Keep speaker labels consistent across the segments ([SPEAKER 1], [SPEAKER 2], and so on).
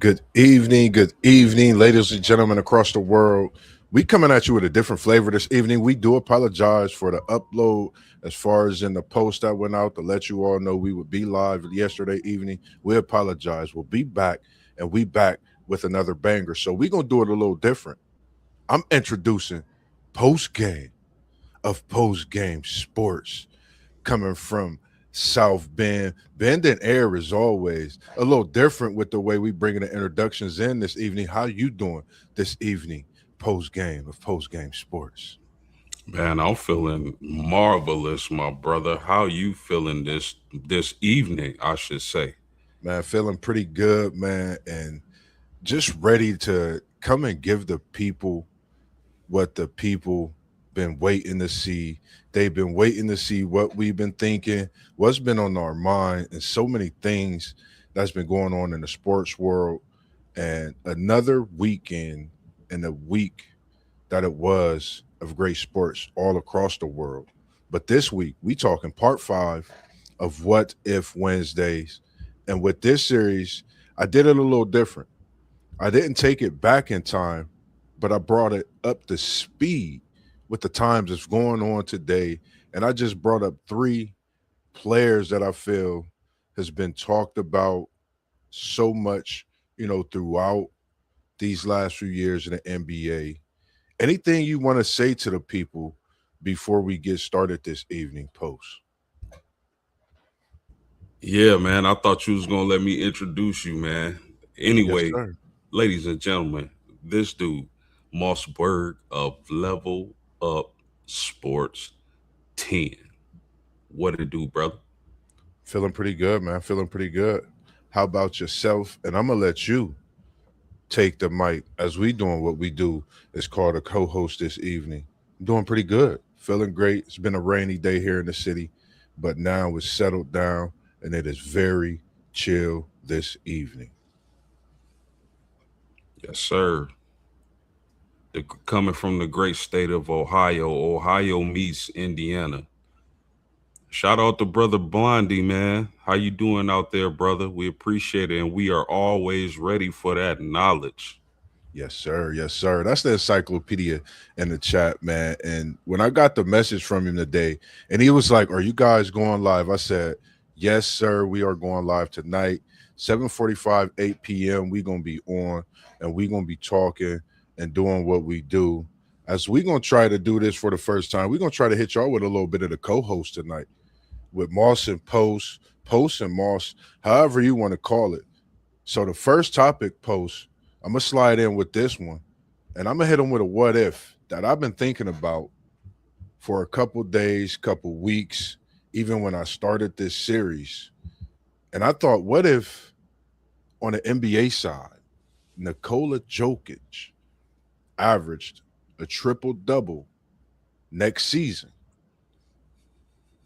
[SPEAKER 1] Good evening, ladies and gentlemen across the world. We coming at you with a different flavor this evening. We do apologize for the upload as far as in the post that went out to let you all know we would be live yesterday evening. We apologize. We'll be back, and we back with another banger. So we gonna do it a little different. I'm introducing post game of post game sports coming from South Bend. Bend and Air is always a little different with the way we bringing the introductions in this evening. How you doing this evening? Post game of post game sports.
[SPEAKER 2] Man, I'm feeling marvelous, my brother. How you feeling this evening, I should say.
[SPEAKER 1] Man, feeling pretty good, man, and just ready to come and give the people what the people been waiting to see. They've been waiting to see what we've been thinking, what's been on our mind, and so many things that's been going on in the sports world. And another weekend and a week that it was of great sports all across the world. But this week, we talking part five of What If Wednesdays. And with this series, I did it a little different. I didn't take it back in time, but I brought it up to speed with the times that's going on today. And I just brought up three players that I feel has been talked about so much, throughout these last few years in the NBA. Anything you want to say to the people before we get started this evening, Post?
[SPEAKER 2] Yeah, man, I thought you was gonna let me introduce you, man.
[SPEAKER 1] Yes,
[SPEAKER 2] Anyway,
[SPEAKER 1] sir.
[SPEAKER 2] ladies and gentlemen, this dude, Mossburgh of Level Up Sports 10. What it do, brother?
[SPEAKER 1] Feeling pretty good, man. Feeling pretty good. How about yourself? And I'm gonna let you take the mic as we doing what we do. It's called a co-host this evening. I'm doing pretty good. Feeling great. It's been a rainy day here in the city, but now it's settled down and it is very chill this evening.
[SPEAKER 2] Yes, sir. Coming from the great state of Ohio, Ohio meets Indiana. Shout out to brother Blondie, man. How you doing out there, brother? We appreciate it, and we are always ready for that knowledge.
[SPEAKER 1] Yes, sir. Yes, sir. That's the encyclopedia in the chat, man. And when I got the message from him today, and he was like, "Are you guys going live?" I said, "Yes, sir. We are going live tonight, 7:45, 8 p.m. We gonna be on, and we gonna be talking and doing what we do. As we gonna try to do this for the first time, we gonna try to hit y'all with a little bit of the co-host tonight with Moss and Post, Post and Moss, however you want to call it. So the first topic, Post, I'm gonna slide in with this one, and I'm gonna hit them with a what if that I've been thinking about for a couple days, couple weeks, even when I started this series. And I thought, what if on the NBA side, Nikola Jokic averaged a triple double next season?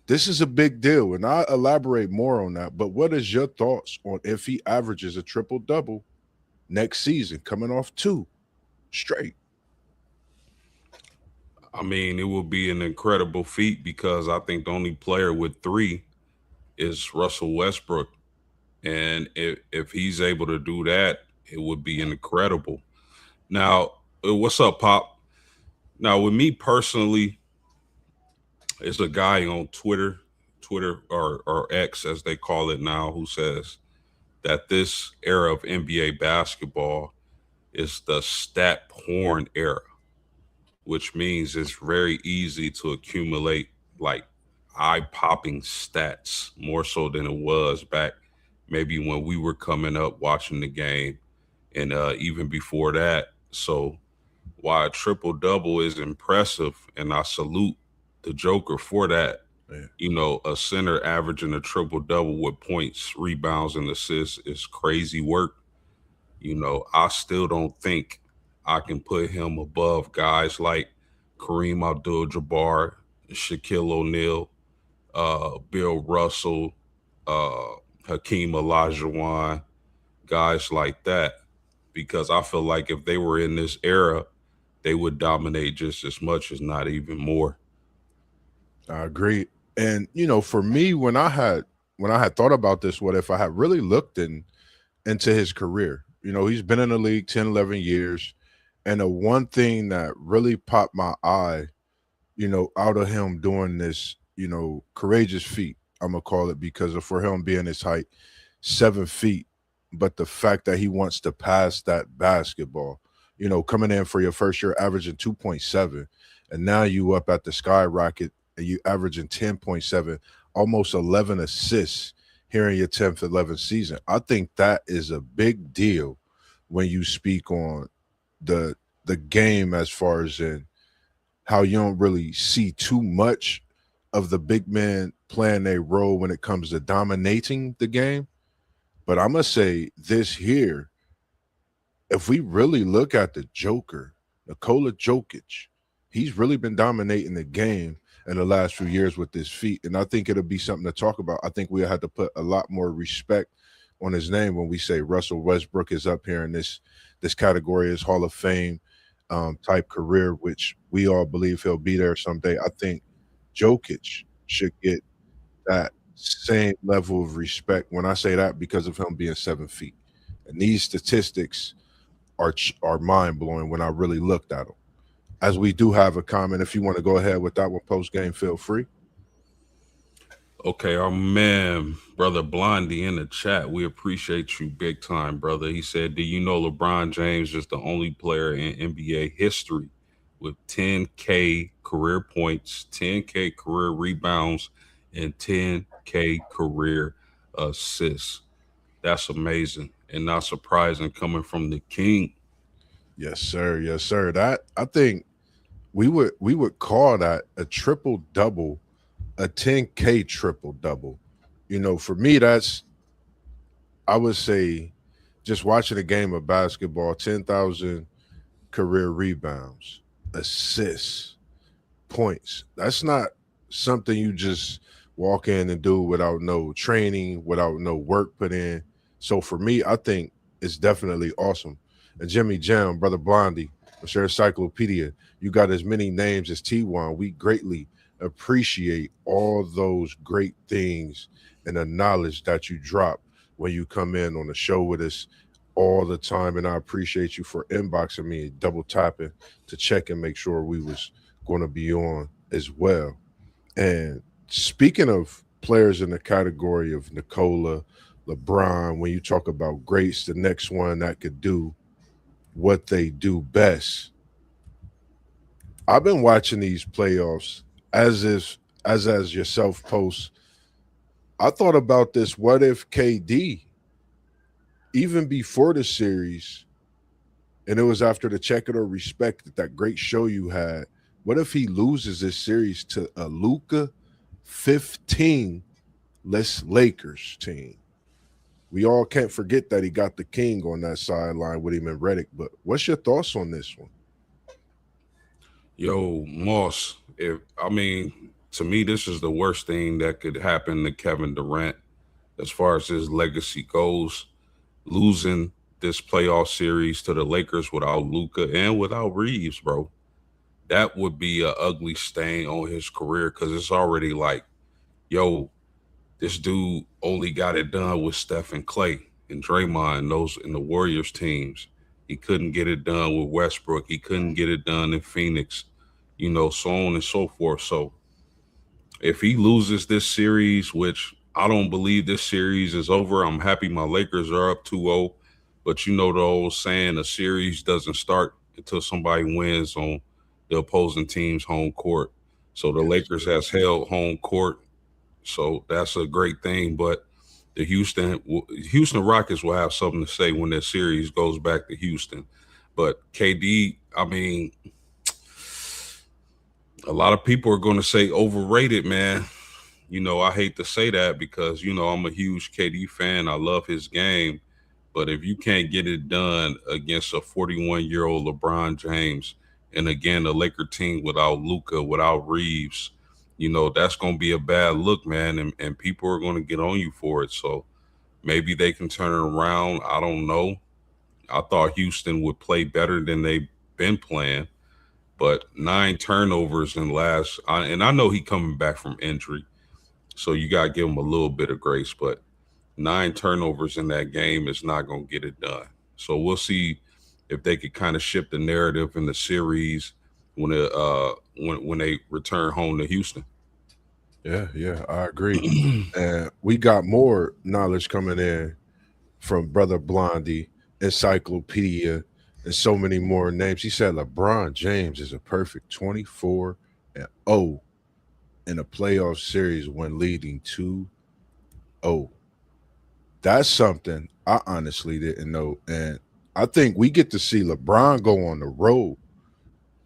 [SPEAKER 1] This is a big deal, and I'll elaborate more on that. But what is your thoughts on if he averages a triple double next season, coming off two straight?
[SPEAKER 2] I mean, it will be an incredible feat because I think the only player with three is Russell Westbrook. And if he's able to do that, it would be incredible. Now, what's up, Pop? Now, with me personally, it's a guy on Twitter or X as they call it now, who says that this era of NBA basketball is the stat porn era, which means it's very easy to accumulate like eye popping stats more so than it was back maybe when we were coming up watching the game and even before that. So, why a triple double is impressive, and I salute the Joker for that.
[SPEAKER 1] Man,
[SPEAKER 2] A center averaging a triple double with points, rebounds, and assists is crazy work. I still don't think I can put him above guys like Kareem Abdul-Jabbar, Shaquille O'Neal, Bill Russell, Hakeem Olajuwon, guys like that, because I feel like if they were in this era, they would dominate just as much, as not even more.
[SPEAKER 1] I agree. And for me, when I had thought about this, what if I had really looked into his career? He's been in the league 10, 11 years. And the one thing that really popped my eye, out of him doing this, courageous feat, I'm going to call it, because of for him being his height, 7 feet. But the fact that he wants to pass that basketball, coming in for your first year averaging 2.7, and now you up at the skyrocket and you averaging 10.7, almost 11 assists here in your 10th, 11th season. I think that is a big deal when you speak on the game, as far as in how you don't really see too much of the big men playing a role when it comes to dominating the game. But I'm gonna say this here: if we really look at the Joker, Nikola Jokic, he's really been dominating the game in the last few years with his feet. And I think it'll be something to talk about. I think we had to put a lot more respect on his name when we say Russell Westbrook is up here in this category, his Hall of Fame type career, which we all believe he'll be there someday. I think Jokic should get that same level of respect. When I say that, because of him being 7 feet, and these statistics are mind blowing when I really looked at them. As we do have a comment, if you want to go ahead with that one post game, feel free.
[SPEAKER 2] Okay, our man, brother Blondie in the chat, we appreciate you big time, brother. He said, "Do you know LeBron James is the only player in NBA history with 10K career points, 10K career rebounds, and 10K career assists? That's amazing and not surprising coming from the king."
[SPEAKER 1] Yes, sir. Yes, sir. That, I think we would call that a triple double, a 10K triple double. For me, that's, I would say, just watching a game of basketball, 10,000 career rebounds, assists, points. That's not something you just walk in and do without no training, without no work put in. So for me, I think it's definitely awesome. And Jimmy Jam, Brother Blondie, Mr. Encyclopedia, you got as many names as T1. We greatly appreciate all those great things and the knowledge that you drop when you come in on the show with us all the time. And I appreciate you for inboxing me and double tapping to check and make sure we was going to be on as well. And speaking of players in the category of Nicola, LeBron, when you talk about greats, the next one that could do what they do best. I've been watching these playoffs as if as yourself posts. I thought about this. What if KD, even before the series, and it was after the check it or respect that great show you had, what if he loses this series to a Luca 15 less Lakers team? We all can't forget that he got the king on that sideline with him and Reddick. But what's your thoughts on this one?
[SPEAKER 2] Yo, Moss, if I mean, to me, this is the worst thing that could happen to Kevin Durant as far as his legacy goes. Losing this playoff series to the Lakers without Luca and without Reeves, bro. That would be a ugly stain on his career because it's already like, yo, this dude only got it done with Steph and Clay and Draymond, those in the Warriors teams. He couldn't get it done with Westbrook. He couldn't get it done in Phoenix, so on and so forth. So if he loses this series, which I don't believe this series is over, I'm happy my Lakers are up 2-0. But you know the old saying, a series doesn't start until somebody wins on the opposing team's home court. So the
[SPEAKER 1] Yes,
[SPEAKER 2] Lakers
[SPEAKER 1] sir.
[SPEAKER 2] has held home court, so that's a great thing. But the Houston Rockets will have something to say when that series goes back to Houston. But KD, I mean, a lot of people are going to say overrated, man. I hate to say that because I'm a huge KD fan. I love his game, but if you can't get it done against a 41-year-old LeBron James, and again a Laker team without Luca, without Reeves, that's going to be a bad look, man, and people are going to get on you for it. So maybe they can turn it around. I don't know. I thought Houston would play better than they've been playing, but 9 turnovers in and I know he coming back from injury, so you got to give him a little bit of grace. But 9 turnovers in that game is not going to get it done. So we'll see if they could kind of shift the narrative in the series when they return home to Houston.
[SPEAKER 1] Yeah, yeah, I agree. And we got more knowledge coming in from Brother Blondie, Encyclopedia, and so many more names. He said LeBron James is a perfect 24-0 in a playoff series when leading 2-0. That's something I honestly didn't know. And I think we get to see LeBron go on the road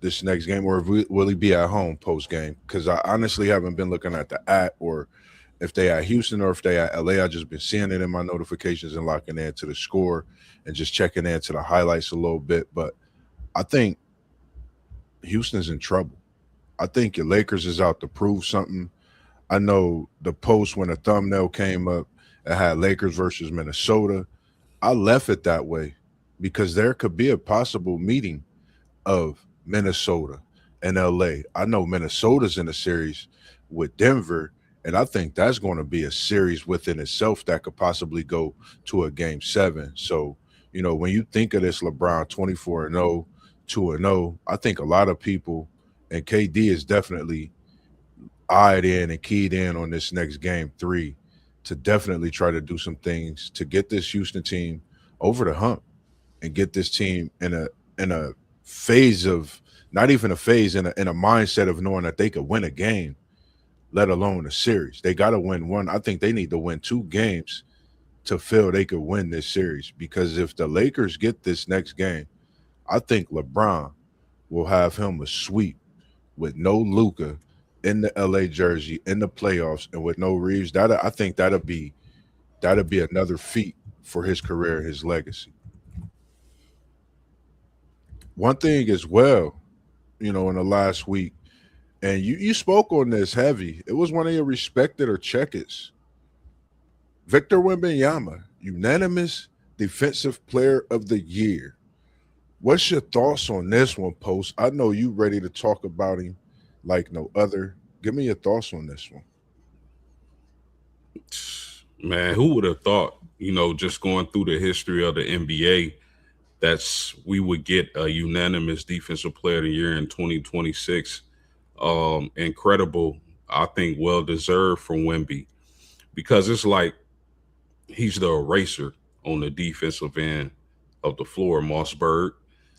[SPEAKER 1] this next game, or will he be at home post game? Because I honestly haven't been looking at the at or if they at Houston or if they at LA. I just been seeing it in my notifications and locking into the score and just checking into the highlights a little bit. But I think Houston's in trouble. I think your Lakers is out to prove something. I know the post when a thumbnail came up, it had Lakers versus Minnesota. I left it that way because there could be a possible meeting of Minnesota and LA. I know Minnesota's in a series with Denver, and I think that's going to be a series within itself that could possibly go to a game 7. So, when you think of this LeBron 24-0, 2-0, I think a lot of people, and KD is definitely eyed in and keyed in on this next game 3 to definitely try to do some things to get this Houston team over the hump and get this team in a phase of, not even a phase, in a mindset of knowing that they could win a game, let alone a series. They got to win one. I think they need to win 2 games to feel they could win this series, because if the Lakers get this next game, I think LeBron will have him a sweep with no Luca in the LA jersey in the playoffs and with no Reeves. That, I think that'll be another feat for his career, his legacy. One thing as well, in the last week, and you spoke on this heavy. It was one of your respected or checkers, Victor Wembanyama, unanimous Defensive Player of the Year. What's your thoughts on this one, Post? I know you ready to talk about him like no other. Give me your thoughts on this one.
[SPEAKER 2] Man, who would have thought, just going through the history of the NBA, that's we would get a unanimous defensive player of the year in 2026. Incredible, I think, well deserved from Wemby, because it's like he's the eraser on the defensive end of the floor, Mossburg.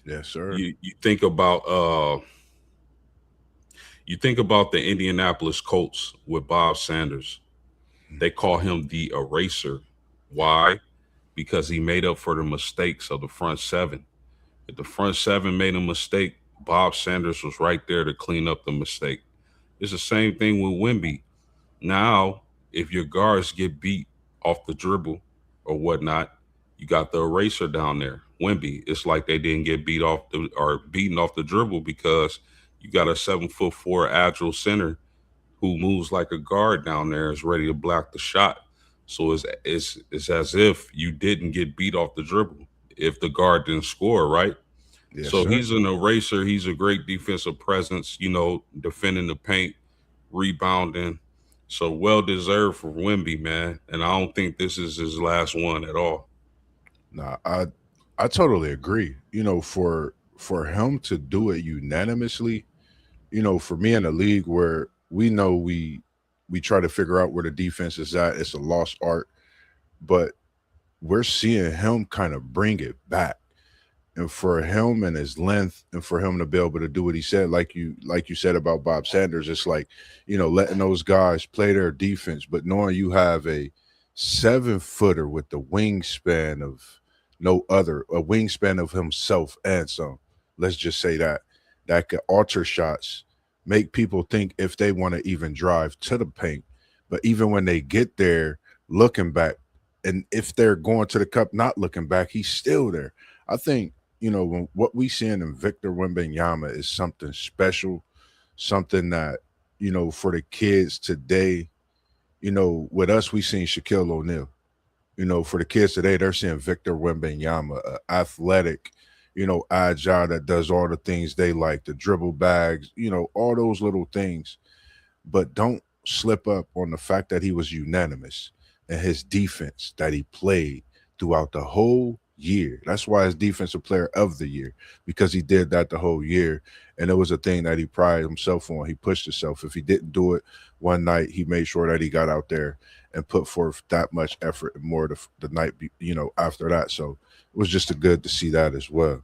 [SPEAKER 1] Yes, sir.
[SPEAKER 2] You think about the Indianapolis Colts with Bob Sanders. They call him the eraser. Why? Because he made up for the mistakes of the front seven. If the front seven made a mistake, Bob Sanders was right there to clean up the mistake. It's the same thing with Wimby. Now, if your guards get beat off the dribble or whatnot, you got the eraser down there. Wimby, it's like they didn't get beat off or beaten off the dribble because you got a 7'4" agile center who moves like a guard down there, is ready to block the shot. So it's as if you didn't get beat off the dribble if the guard didn't score, right?
[SPEAKER 1] Yes,
[SPEAKER 2] So
[SPEAKER 1] sir.
[SPEAKER 2] he's an eraser. He's a great defensive presence, defending the paint, rebounding. So well deserved for Wimby, man. And I don't think this is his last one at all.
[SPEAKER 1] Nah, I totally agree. For him to do it unanimously, for me in a league where we know we try to figure out where the defense is at, it's a lost art, but we're seeing him kind of bring it back. And for him and his length, and for him to be able to do what he said, like you said about Bob Sanders, it's like, letting those guys play their defense, but knowing you have a 7-footer with the wingspan of no other, a wingspan of himself and some, let's just say that could alter shots, make people think if they want to even drive to the paint. But even when they get there, looking back, and if they're going to the cup, not looking back, he's still there. I think, when what we seeing in Victor Wembanyama is something special, something that, for the kids today, with us, we seen Shaquille O'Neal. For the kids today, they're seeing Victor Wembanyama, athletic, agile, that does all the things they like, the dribble bags, all those little things. But don't slip up on the fact that he was unanimous and his defense that he played throughout the whole year. That's why he's defensive player of the year, because he did that the whole year. And it was a thing that he prided himself on. He pushed himself. If he didn't do it one night, he made sure that he got out there and put forth that much effort and more the night, after that. So it was just a good to see that as well.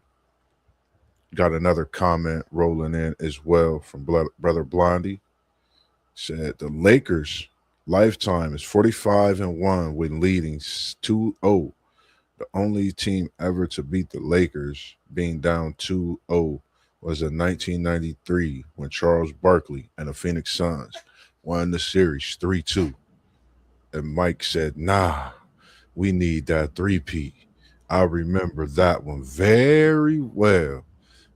[SPEAKER 1] Got another comment rolling in as well from Brother Blondie. Said the Lakers lifetime is 45-1 when leading 2-0. The only team ever to beat the Lakers being down 2-0 was in 1993 when Charles Barkley and the Phoenix Suns won the series 3-2. And Mike said, nah, we need that three-peat. I remember that one very well.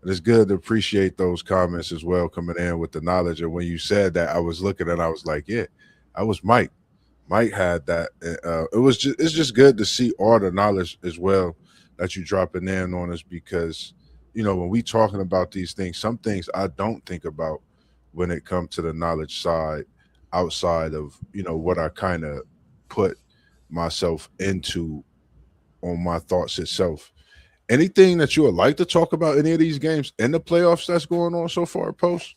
[SPEAKER 1] And it's good to appreciate those comments as well, coming in with the knowledge. And when you said that, I was looking and I was like, yeah, I was Mike. Mike had that. It's just good to see all the knowledge as well that you dropping in on us, because when we talking about these things, some things I don't think about when it comes to the knowledge side, outside of what I kind of put myself into on my thoughts itself. Anything that you would like to talk about any of these games in the playoffs that's going on so far, Post?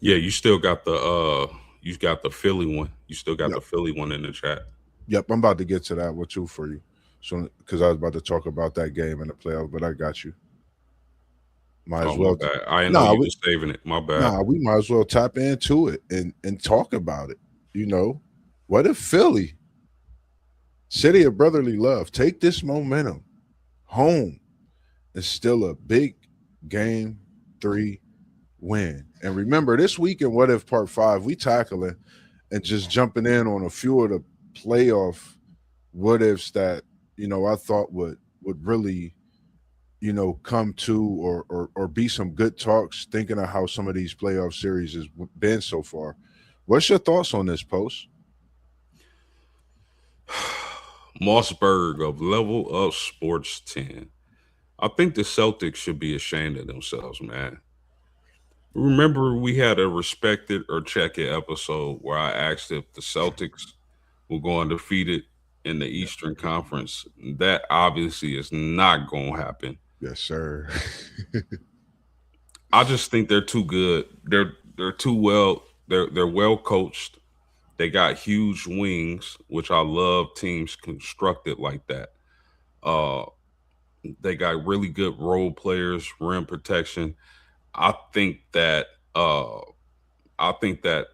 [SPEAKER 2] Yeah, you got the Philly one. You still got the
[SPEAKER 1] Yep.
[SPEAKER 2] Philly one in the chat.
[SPEAKER 1] Yep. I'm about to get to that one too for you. So, because I was about to talk about that game in the playoffs, but I got you. Might
[SPEAKER 2] Oh
[SPEAKER 1] as
[SPEAKER 2] my
[SPEAKER 1] well.
[SPEAKER 2] bad. I didn't know
[SPEAKER 1] Nah,
[SPEAKER 2] you
[SPEAKER 1] we,
[SPEAKER 2] was saving it. My bad.
[SPEAKER 1] we might as well tap into it and talk about it. You know, what if Philly, city of brotherly love, take this momentum home? It's still a big game 3 win. And remember, this week in What If Part 5, we tackling and just jumping in on a few of the playoff what ifs that, I thought would really, come to or be some good talks, thinking of how some of these playoff series has been so far. What's your thoughts on this, Post?
[SPEAKER 2] Mossburgh of Level Up Sports 10. I think the Celtics should be ashamed of themselves, man. Remember, we had a Respect It or Check It episode where I asked if the Celtics will go undefeated in the Eastern Conference. That obviously is not going to happen.
[SPEAKER 1] Yes, sir.
[SPEAKER 2] I just think they're too good. They're too well. They're well coached. They got huge wings, which I love teams constructed like that. Uh, they got really good role players, rim protection. I think that uh, I think that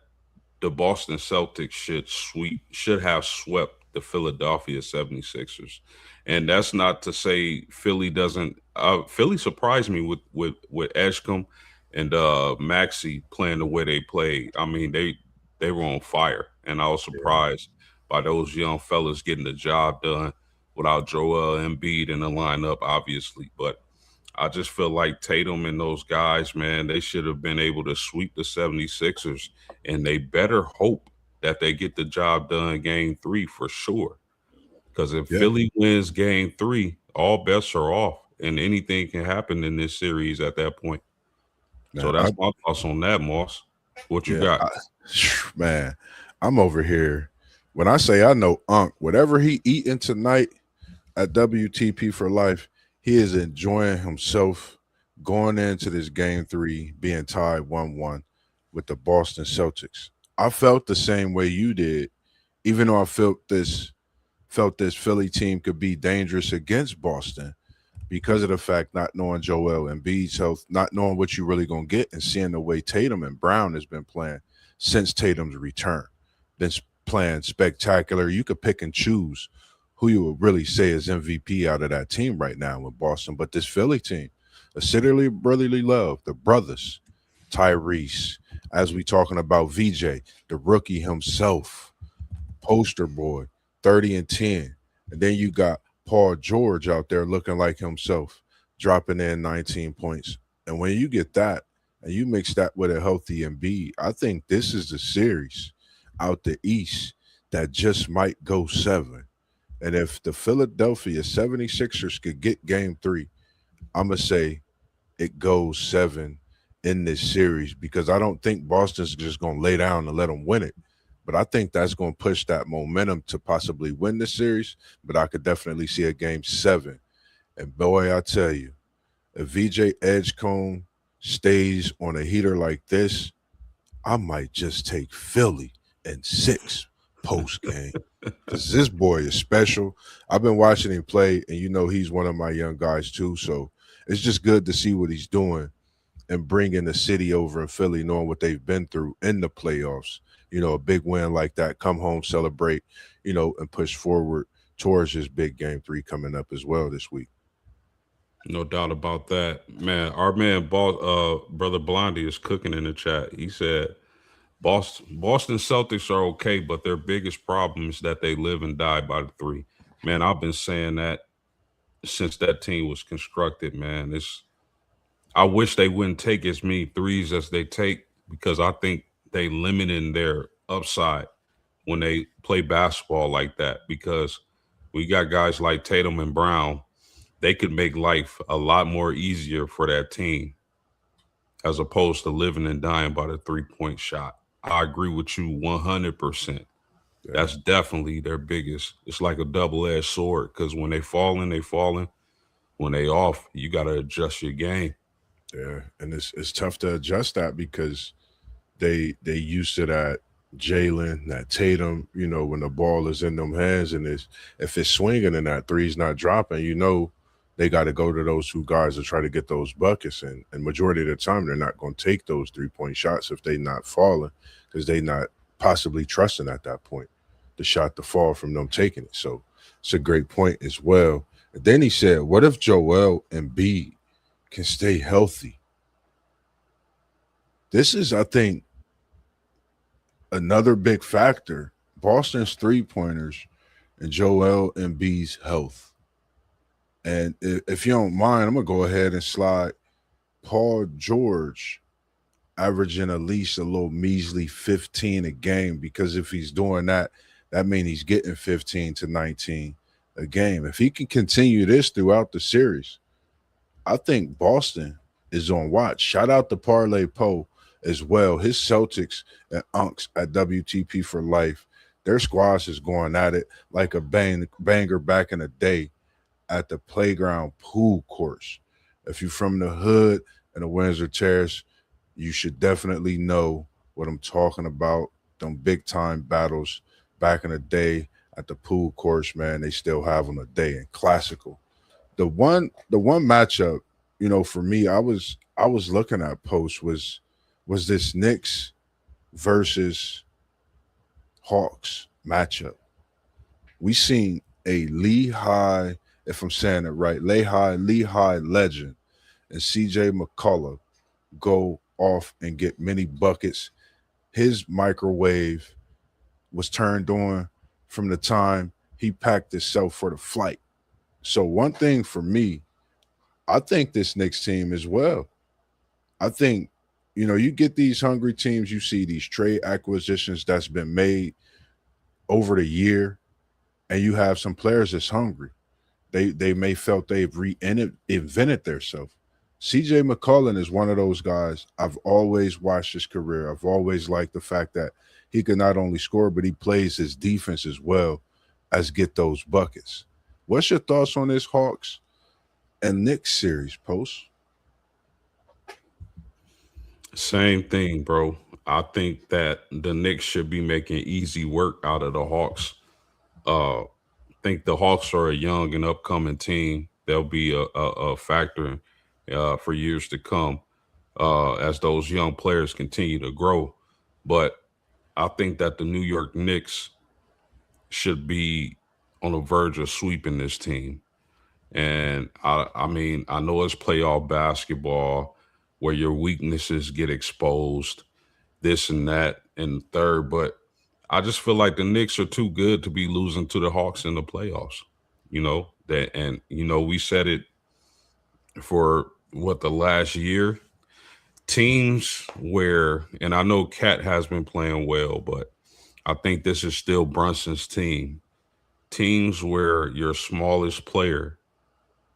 [SPEAKER 2] the Boston Celtics should have swept the Philadelphia 76ers. And that's not to say Philly doesn't Philly surprised me with Eshcom and Maxi playing the way they played. I mean, they were on fire, and I was
[SPEAKER 1] Yeah.
[SPEAKER 2] surprised by those young fellas getting the job done without Joel Embiid in the lineup, obviously. But I just feel like Tatum and those guys, man, they should have been able to sweep the 76ers, and they better hope that they get the job done game 3 for sure. Because if
[SPEAKER 1] Yeah.
[SPEAKER 2] Philly wins game 3, all bets are off, and anything can happen in this series at that point. So
[SPEAKER 1] Man,
[SPEAKER 2] that's my thoughts on that, Moss. What you
[SPEAKER 1] yeah,
[SPEAKER 2] got?
[SPEAKER 1] man, I'm over here. When I say I know Unc, whatever he eating tonight at WTP for life, he is enjoying himself going into this game 3 being tied 1-1 with the Boston Celtics. I felt the same way you did, even though I felt this Philly team could be dangerous against Boston because of the fact not knowing Joel Embiid's health, not knowing what you're really gonna get, and seeing the way Tatum and Brown has been playing since Tatum's return. Been playing spectacular. You could pick and choose who you would really say is MVP out of that team right now with Boston. But this Philly team, a citily brotherly love, the brothers, Tyrese, as we talking about VJ, the rookie himself, poster boy, 30 and 10. And then you got Paul George out there looking like himself, dropping in 19 points. And when you get that and you mix that with a healthy Embiid, I think this is the series out the East that just might go 7. And if the Philadelphia 76ers could get game 3, I'm going to say it goes 7 in this series, because I don't think Boston's just going to lay down and let them win it. But I think that's going to push that momentum to possibly win the series. But I could definitely see a game 7. And boy, I tell you, if VJ Edgecombe stays on a heater like this, I might just take Philly in 6 post game. Because this boy is special. I've been watching him play, and he's one of my young guys too. So it's just good to see what he's doing and bringing the city over in Philly, knowing what they've been through in the playoffs. A big win like that, come home, celebrate, and push forward towards his big game 3 coming up as well this week.
[SPEAKER 2] No doubt about that, man. Our man, brother Blondie, is cooking in the chat. He said, Boston Celtics are okay, but their biggest problem is that they live and die by the three." Man, I've been saying that since that team was constructed. Man, I wish they wouldn't take as many threes as they take because I think they limiting their upside when they play basketball like that. Because we got guys like Tatum and Brown, they could make life a lot more easier for that team as opposed to living and dying by the 3-point shot. I agree with you 100%.
[SPEAKER 1] Yeah,
[SPEAKER 2] That's definitely their biggest. It's like a double-edged sword because when they falling, they falling. When they off, you got to adjust your game.
[SPEAKER 1] yeah, and it's tough to adjust that because they used to that Jalen, that Tatum. When the ball is in them hands and if it's swinging and that three's not dropping, they got to go to those 2 guys to try to get those buckets. And majority of the time, they're not going to take those 3-point shots if they not falling because they not possibly trusting at that point the shot to fall from them taking it. So it's a great point as well. And then he said, "What if Joel Embiid can stay healthy?" This is, I think, another big factor. Boston's 3-pointers and Joel Embiid's health. And if you don't mind, I'm gonna go ahead and slide Paul George averaging at least a little measly 15 a game because if he's doing that, that means he's getting 15 to 19 a game. If he can continue this throughout the series, I think Boston is on watch. Shout out to Parlay Poe as well. His Celtics and Unks at WTP for life. Their squads is going at it like a banger back in the day at the playground pool course. If you're from the hood and the Windsor Terrace, you should definitely know what I'm talking about. Them big time battles back in the day at the pool course, man. They still have them today and classical. The one matchup, for me, I was looking at post was this Knicks versus Hawks matchup. We seen a Lehigh, if I'm saying it right, Lehigh legend and CJ McCullough go off and get many buckets. His microwave was turned on from the time he packed himself for the flight. So one thing for me, I think this Knicks team as well. I think, you get these hungry teams, you see these trade acquisitions that's been made over the year, and you have some players that's hungry. They may felt they've reinvented themselves. CJ McCollum is one of those guys. I've always watched his career. I've always liked the fact that he can not only score, but he plays his defense as well as get those buckets. What's your thoughts on this Hawks and Knicks series, Post?
[SPEAKER 2] Same thing, bro. I think that the Knicks should be making easy work out of the Hawks. I think the Hawks are a young and upcoming team. They'll be a factor for years to come as those young players continue to grow. But I think that the New York Knicks should be on the verge of sweeping this team. And I mean, I know it's playoff basketball where your weaknesses get exposed, this and that, and third. But I just feel like the Knicks are too good to be losing to the Hawks in the playoffs. We said it for what the last year. Teams where, and I know Cat has been playing well, but I think this is still Brunson's team. Teams where your smallest player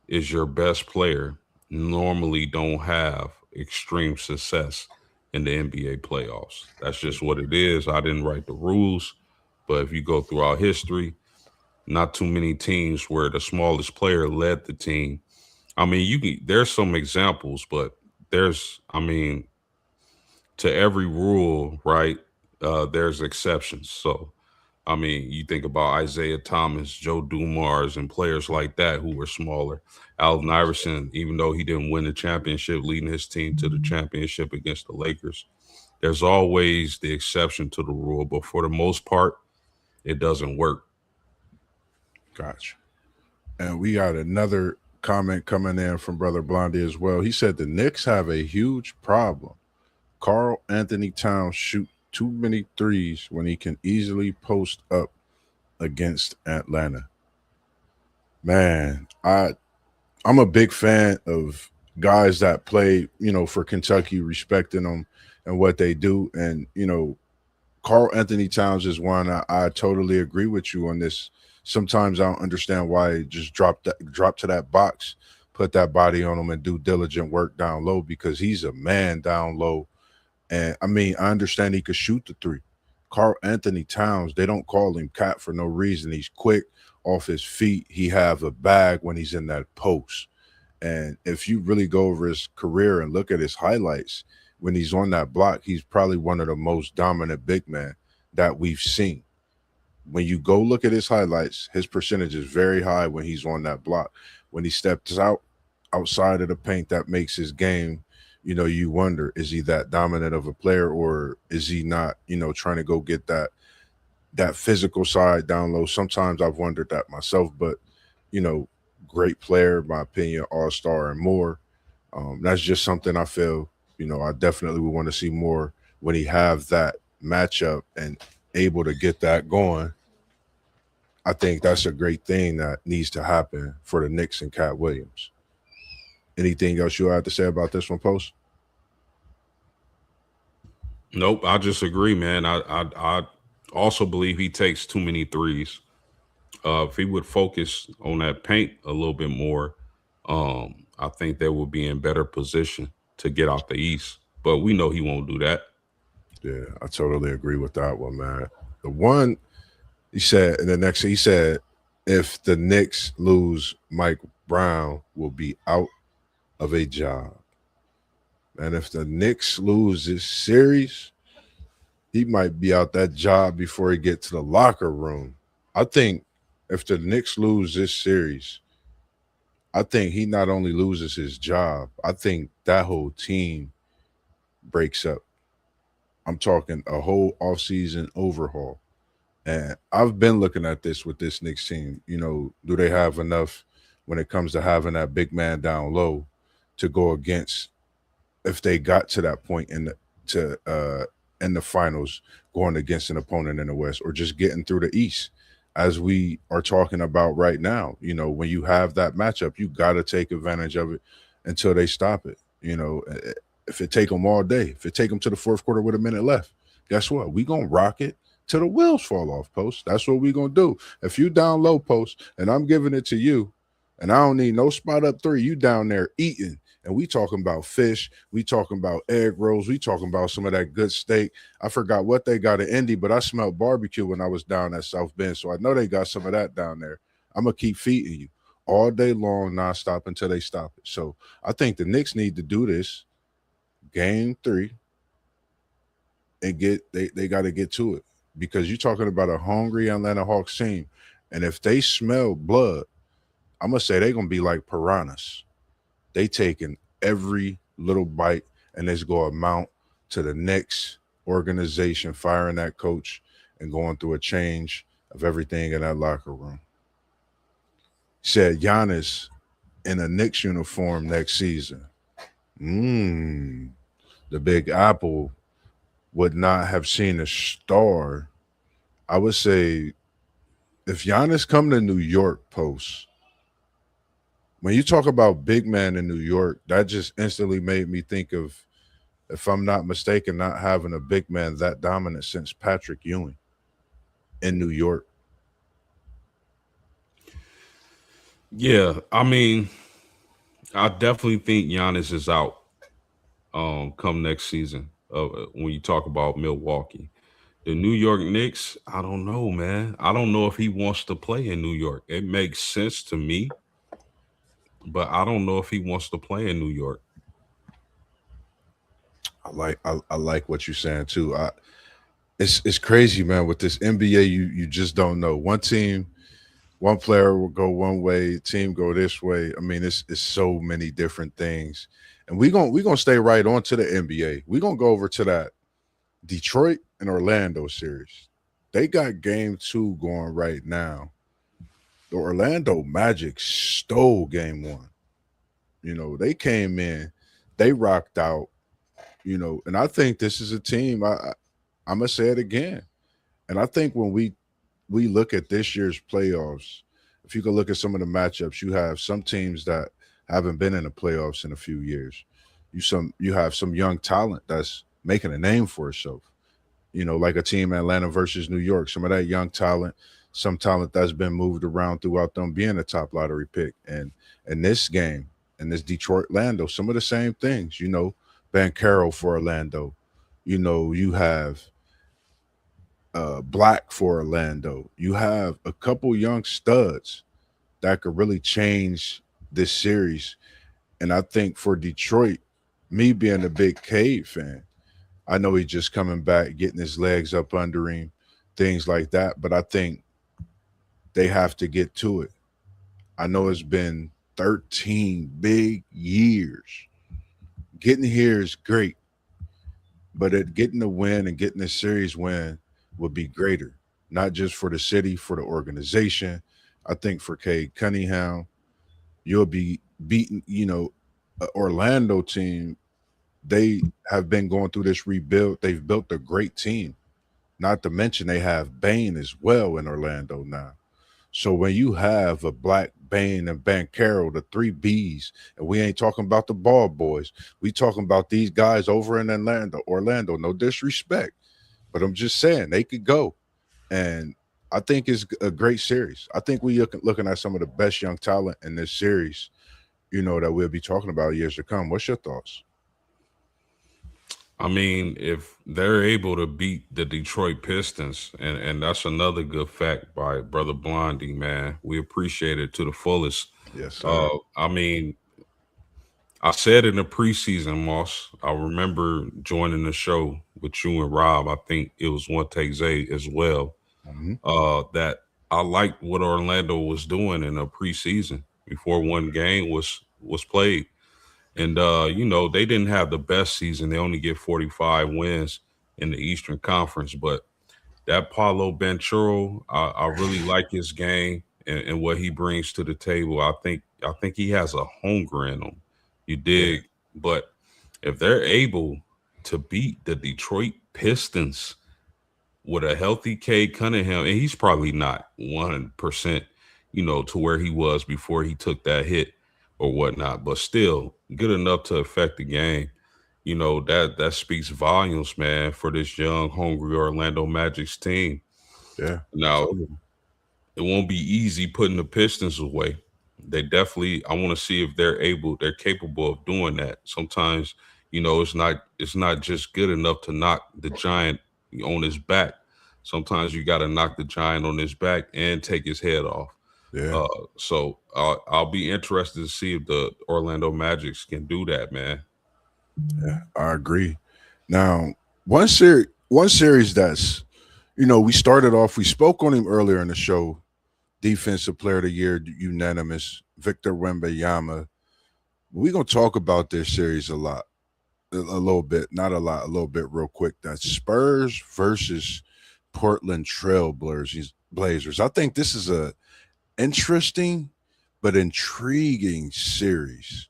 [SPEAKER 2] is your best player normally don't have extreme success. in the NBA playoffs. That's just what it is. I didn't write the rules, but if you go throughout history, not too many teams where the smallest player led the team. I mean, there's some examples, but I mean, to every rule, right? There's exceptions. So, I mean, you think about Isaiah Thomas, Joe Dumars, and players like that who were smaller. Allen Iverson, even though he didn't win the championship, leading his team to the championship against the Lakers. There's always the exception to the rule, but for the most part, it doesn't work.
[SPEAKER 1] Gotcha. And we got another comment coming in from Brother Blondie as well. He said the Knicks have a huge problem. Carl Anthony Towns shoot too many threes when he can easily post up against Atlanta. Man, I'm a big fan of guys that play, for Kentucky, respecting them and what they do. And, Carl Anthony Towns is one. I totally agree with you on this. Sometimes I don't understand why he just drop to that box, put that body on him and do diligent work down low, because he's a man down low. And I mean, I understand he could shoot the three. Carl Anthony Towns, they don't call him Cat for no reason. He's quick off his feet. He have a bag when he's in that post. And if you really go over his career and look at his highlights, when he's on that block, he's probably one of the most dominant big men that we've seen. When you go look at his highlights, his percentage is very high when he's on that block. When he steps outside of the paint, that makes his game, you wonder, is he that dominant of a player, or is he not, trying to go get that physical side down low? Sometimes I've wondered that myself, but you know, great player, in my opinion, all-star and more. That's just something I feel, I definitely would want to see more when he have that matchup and able to get that going. I think that's a great thing that needs to happen for the Knicks and Cat Williams. Anything else you have to say about this one, Post?
[SPEAKER 2] Nope, I just agree, man. I also believe he takes too many threes. If he would focus on that paint a little bit more, I think they would be in better position to get out the East. But we know he won't do that.
[SPEAKER 1] Yeah, I totally agree with that one, man. The one he said, and the next he said, if the Knicks lose, Mike Brown will be out of a job. And if the Knicks lose this series, he might be out that job before he get to the locker room. I think if the Knicks lose this series, I think he not only loses his job, I think that whole team breaks up. I'm talking a whole offseason overhaul. And I've been looking at this with this Knicks team. Do they have enough when it comes to having that big man down low to go against, if they got to that point in the finals, going against an opponent in the West, or just getting through the East, as we are talking about right now? When you have that matchup, you got to take advantage of it until they stop it. If it take them all day, if it take them to the fourth quarter with a minute left, guess what? We gonna rock it till the wheels fall off, Post. That's what we gonna do. If you down low, Post, and I'm giving it to you, and I don't need no spot up three, you down there eating. And we talking about fish, we talking about egg rolls, we talking about some of that good steak. I forgot what they got in Indy, but I smelled barbecue when I was down at South Bend, so I know they got some of that down there. I'm gonna keep feeding you all day long, nonstop, until they stop it. So I think the Knicks need to do this game 3 and they got to get to it, because you're talking about a hungry Atlanta Hawks team, and if they smell blood, I'm gonna say they're gonna be like piranhas. They taking every little bite, and it's going to amount to the next organization firing that coach and going through a change of everything in that locker room. Said Giannis in a Knicks uniform next season. The Big Apple would not have seen a star. I would say if Giannis come to New York, Post, when you talk about big man in New York, that just instantly made me think of, if I'm not mistaken, not having a big man that dominant since Patrick Ewing in New York.
[SPEAKER 2] Yeah, I mean, I definitely think Giannis is out come next season. when you talk about Milwaukee. The New York Knicks, I don't know, man. I don't know if he wants to play in New York. It makes sense to me, but I don't know if he wants to play in New York.
[SPEAKER 1] I like what you're saying too. It's crazy, man. With this NBA, you just don't know. One team, one player will go one way, team go this way. I mean, it's so many different things. And we gonna stay right on to the NBA. We're gonna go over to that Detroit and Orlando series. They got game 2 going right now. The Orlando Magic stole game 1. They came in, they rocked out, and I think this is a team. I'm gonna say it again. And I think when we look at this year's playoffs, if you can look at some of the matchups, you have some teams that haven't been in the playoffs in a few years. You have some young talent that's making a name for itself. Like a team Atlanta versus New York. Some of that young talent, some talent that's been moved around throughout them being a top lottery pick. And in this game, in this Detroit Orlando, some of the same things. Ben Carroll for Orlando. You have Black for Orlando. You have a couple young studs that could really change this series. And I think for Detroit, me being a big Cade fan, I know he's just coming back, getting his legs up under him, things like that. But I think they have to get to it. I know it's been 13 big years. Getting here is great, but getting the win and getting the series win would be greater, not just for the city, for the organization. I think for Cade Cunningham, you'll be beating, a Orlando team. They have been going through this rebuild. They've built a great team. Not to mention they have Bain as well in Orlando now. So when you have a Black, Bain, and Ben Carroll, the 3 Bs, and we ain't talking about the ball boys, we talking about these guys over in Atlanta, Orlando. No disrespect, but I'm just saying they could go, and I think it's a great series. I think we looking at some of the best young talent in this series. That we'll be talking about years to come. What's your thoughts?
[SPEAKER 2] I mean, if they're able to beat the Detroit Pistons, and that's another good fact by Brother Blondie, man, we appreciate it to the fullest.
[SPEAKER 1] Yes, sir.
[SPEAKER 2] I mean, I said in the preseason, Moss, I remember joining the show with you and Rob. I think it was one take Zay as well.
[SPEAKER 1] Hmm.
[SPEAKER 2] That I liked what Orlando was doing in the preseason before one game was played. And they didn't have the best season. They only get 45 wins in the Eastern Conference. But that Paulo Banchero, I really like his game and what he brings to the table. I think he has a hunger in him. You
[SPEAKER 1] Yeah,
[SPEAKER 2] dig? But if they're able to beat the Detroit Pistons with a healthy Cade Cunningham, and he's probably not 100%, to where he was before he took that hit or whatnot, but still good enough to affect the game. That speaks volumes, man, for this young, hungry Orlando Magic's team.
[SPEAKER 1] yeah,
[SPEAKER 2] Now,
[SPEAKER 1] totally.
[SPEAKER 2] it won't be easy putting the Pistons away. They definitely, I want to see if they're capable of doing that. Sometimes, it's not just good enough to knock the giant on his back. Sometimes you got to knock the giant on his back and take his head off.
[SPEAKER 1] Yeah,
[SPEAKER 2] Uh, so I'll be interested to see if the Orlando Magics can do that, man.
[SPEAKER 1] yeah, I agree. Now, one series that's we started off. We spoke on him earlier in the show. Defensive Player of the Year, unanimous. Victor Wembanyama. We're gonna talk about this series a little bit, not a lot, a little bit, real quick. That's Spurs versus Portland Trail Blazers. I think this is a interesting but intriguing series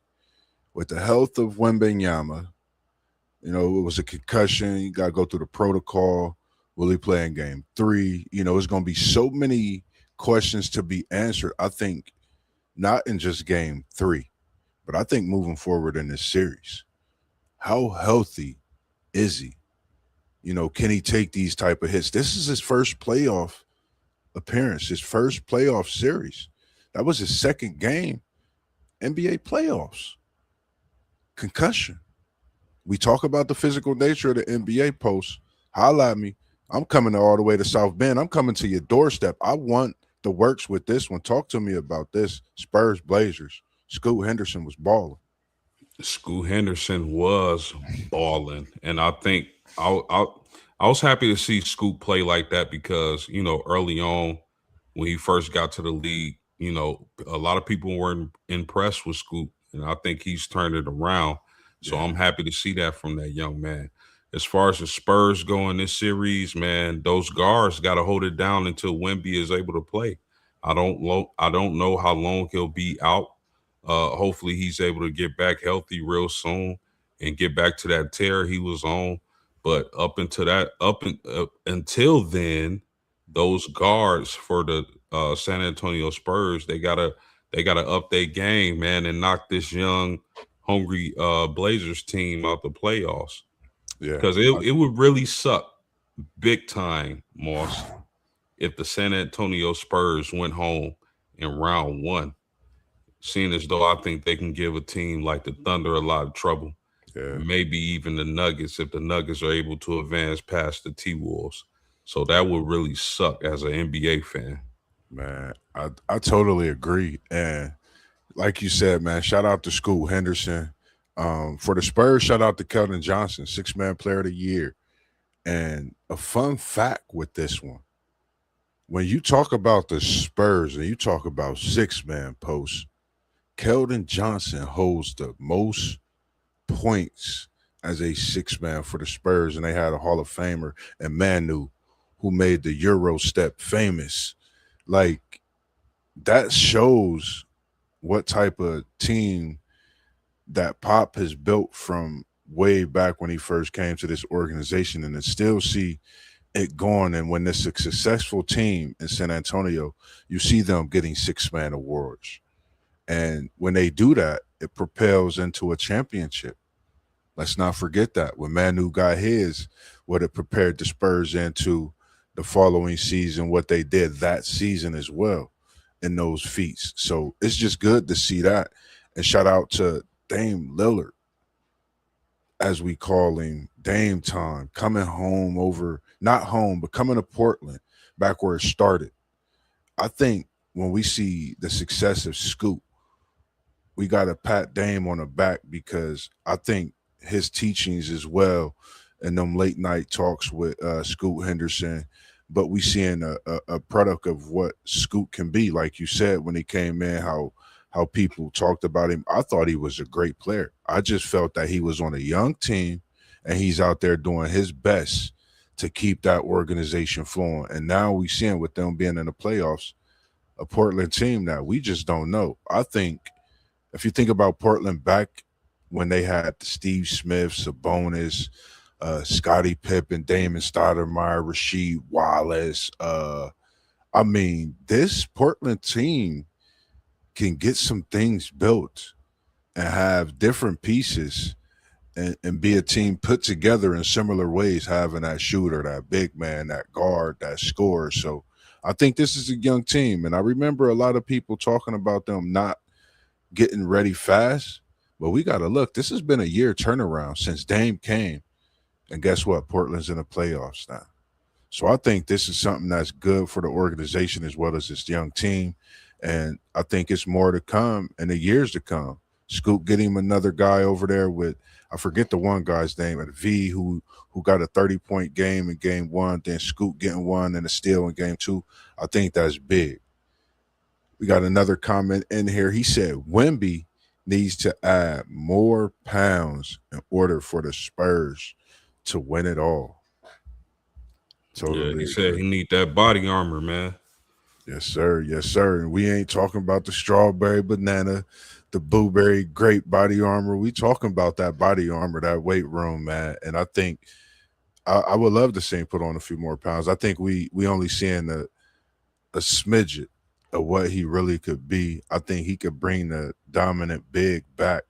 [SPEAKER 1] with the health of Wembanyama. It was a concussion. You got to go through the protocol. Will he play in game 3? It's going to be so many questions to be answered. I think not in just game 3, but I think moving forward in this series. How healthy is he? Can he take these type of hits? This is his first playoff appearance, his first playoff series. That was his second game, NBA playoffs. Concussion. We talk about the physical nature of the NBA post. Holla at me. I'm coming all the way to South Bend. I'm coming to your doorstep. I want the works with this one. Talk to me about this. Spurs Blazers. Scoot Henderson was balling.
[SPEAKER 2] Scoot Henderson was balling, and I think I I was happy to see Scoot play like that because early on when he first got to the league, a lot of people weren't impressed with Scoot, and I think he's turned it around. So
[SPEAKER 1] Yeah,
[SPEAKER 2] I'm happy to see that from that young man. As far as the Spurs go in this series, man, those guards got to hold it down until Wemby is able to play. I don't know how long he'll be out. Hopefully, he's able to get back healthy real soon and get back to that tear he was on. But until then, those guards for the San Antonio Spurs, they gotta up their game, man, and knock this young, hungry Blazers team out the playoffs.
[SPEAKER 1] yeah,
[SPEAKER 2] Because it would really suck big time, Moss, if the San Antonio Spurs went home in round one, seeing as though I think they can give a team like the Thunder a lot of trouble.
[SPEAKER 1] yeah,
[SPEAKER 2] Maybe even the Nuggets if the Nuggets are able to advance past the T Wolves. So that would really suck as an NBA fan.
[SPEAKER 1] man. I totally agree. And like you said, man, shout out to Scoot Henderson. For the Spurs, shout out to Keldon Johnson, 6-man player of the year. And a fun fact with this one, when you talk about the Spurs and you talk about 6-man posts, Keldon Johnson holds the most points as a 6-man for the Spurs, and they had a Hall of Famer and Manu, who made the Euro step famous. Like that shows what type of team that Pop has built from way back when he first came to this organization, and to still see it going. And when it's a successful team in San Antonio, you see them getting 6-man awards. And when they do that, it propels into a championship. Let's not forget that when Manu got his, what it prepared the Spurs into the following season, what they did that season as well in those feats. So it's just good to see that. And shout out to Dame Lillard, as we call him, Dame Time, coming home over, not home, but coming to Portland, back where it started. I think when we see the success of Scoop, we got to pat Dame on the back because I think his teachings as well and them late night talks with Scoot Henderson, but we seeing a product of what Scoot can be. Like you said, when he came in, how people talked about him. I thought he was a great player. I just felt that he was on a young team and he's out there doing his best to keep that organization flowing. And now we seeing with them being in the playoffs, a Portland team that we just don't know. I think if you think about Portland back when they had Steve Smith, Sabonis, Scottie Pippen, Damon Stoudemire, Rasheed Wallace. I mean, this Portland team can get some things built and have different pieces and be a team put together in similar ways, having that shooter, that big man, that guard, that scorer. So I think this is a young team. And I remember a lot of people talking about them not getting ready fast. But we got to look. This has been a year turnaround since Dame came. And guess what? Portland's in the playoffs now. So I think this is something that's good for the organization as well as this young team. And I think it's more to come in the years to come. Scoop getting him another guy over there with, I forget the one guy's name, at V, who got a 30-point game in game one, then Scoop getting one and a steal in game two. I think that's big. We got another comment in here. He said Wemby needs to add more pounds in order for the Spurs to win it all.
[SPEAKER 2] Yeah,
[SPEAKER 1] Totally
[SPEAKER 2] he said he
[SPEAKER 1] agree.
[SPEAKER 2] need that body armor, man.
[SPEAKER 1] Yes, sir. Yes, sir. And we ain't talking about the strawberry banana, the blueberry grape body armor. We talking about that body armor, that weight room, man. And I think I would love to see him put on a few more pounds. I think we only seeing a smidget of what he really could be. I think he could bring the dominant big back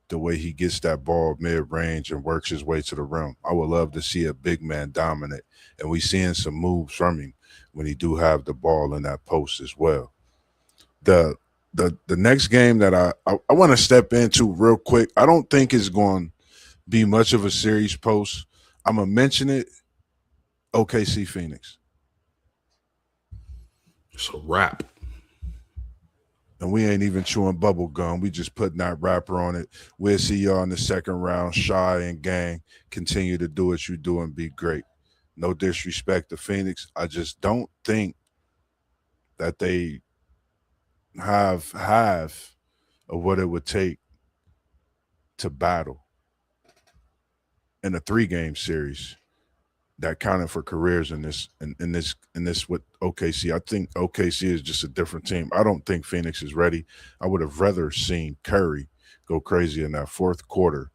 [SPEAKER 1] the way he gets that ball mid range and works his way to the rim. I would love to see a big man dominant, and we seeing some moves from him when he do have the ball in that post as well. The the next game that I want to step into real quick. I don't think it's going be much of a series post. I'm gonna mention it. OKC Phoenix,
[SPEAKER 2] It's a wrap.
[SPEAKER 1] and we ain't even chewing bubble gum. We just putting that wrapper on it. We'll see y'all in the second round. Shy and gang, continue to do what you do and be great. No disrespect to Phoenix. I just don't think that they have half of what it would take to battle in a 3 game series that counted for careers in this with OKC. I think OKC is just a different team. I don't think Phoenix is ready. I would have rather seen Curry go crazy in that fourth quarter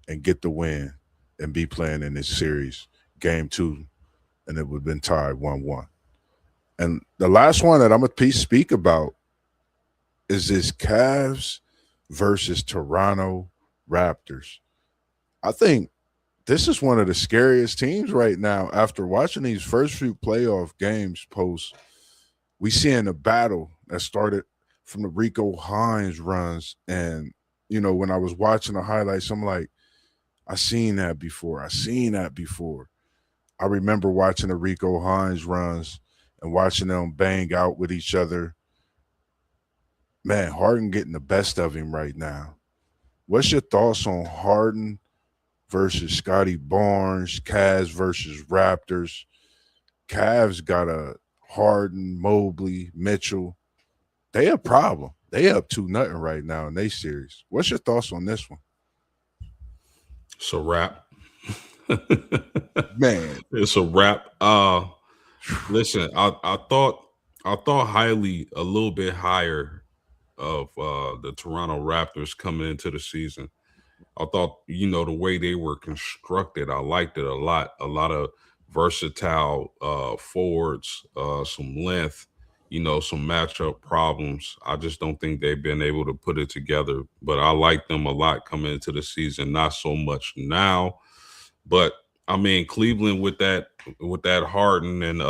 [SPEAKER 1] and get the win and be playing in this series, game 2, and it would have been tied 1-1. And the last one that I'm gonna speak about is this Cavs versus Toronto Raptors. I think this is one of the scariest teams right now. After watching these first few playoff games post, we seeing a battle that started from the Rico Hines runs. And, when I was watching the highlights, I'm like, I seen that before. I seen that before. I remember watching the Rico Hines runs and watching them bang out with each other. Man, Harden getting the best of him right now. What's your thoughts on Harden versus Scotty Barnes, Cavs versus Raptors? Cavs got a Harden, Mobley, Mitchell. They a problem. They up 2-0 right now in they series. What's your thoughts on this one?
[SPEAKER 2] It's a wrap.
[SPEAKER 1] Man.
[SPEAKER 2] It's a wrap. Listen, I thought highly a little bit higher of the Toronto Raptors coming into the season. I thought, the way they were constructed, I liked it a lot. A lot of versatile forwards, some length, some matchup problems. I just don't think they've been able to put it together. But I like them a lot coming into the season. Not so much now, but I mean Cleveland with that Harden and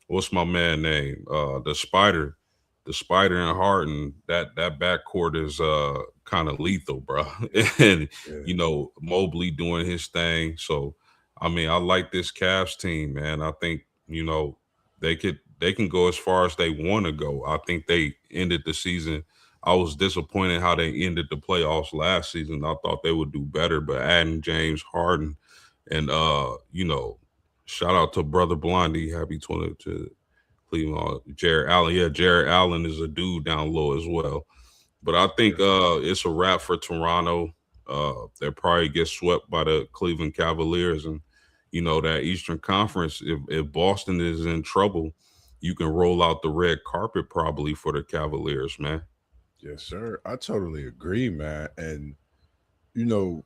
[SPEAKER 2] what's my man name? The Spider and Harden, that backcourt is kind of lethal, bro. And
[SPEAKER 1] Yeah.
[SPEAKER 2] Mobley doing his thing. So I mean, I like this Cavs team, man. I think, they can go as far as they want to go. I think they ended the season. I was disappointed how they ended the playoffs last season. I thought they would do better, but adding James Harden and shout out to brother Blondie, happy 20 to Cleveland. Jared Allen. Yeah, Jared Allen is a dude down low as well. But I think
[SPEAKER 1] Yes, sir.
[SPEAKER 2] it's a wrap for Toronto. They'll probably get swept by the Cleveland Cavaliers. And, that Eastern Conference, if Boston is in trouble, you can roll out the red carpet probably for the Cavaliers, man.
[SPEAKER 1] Yes, sir. I totally agree, man. And, you know,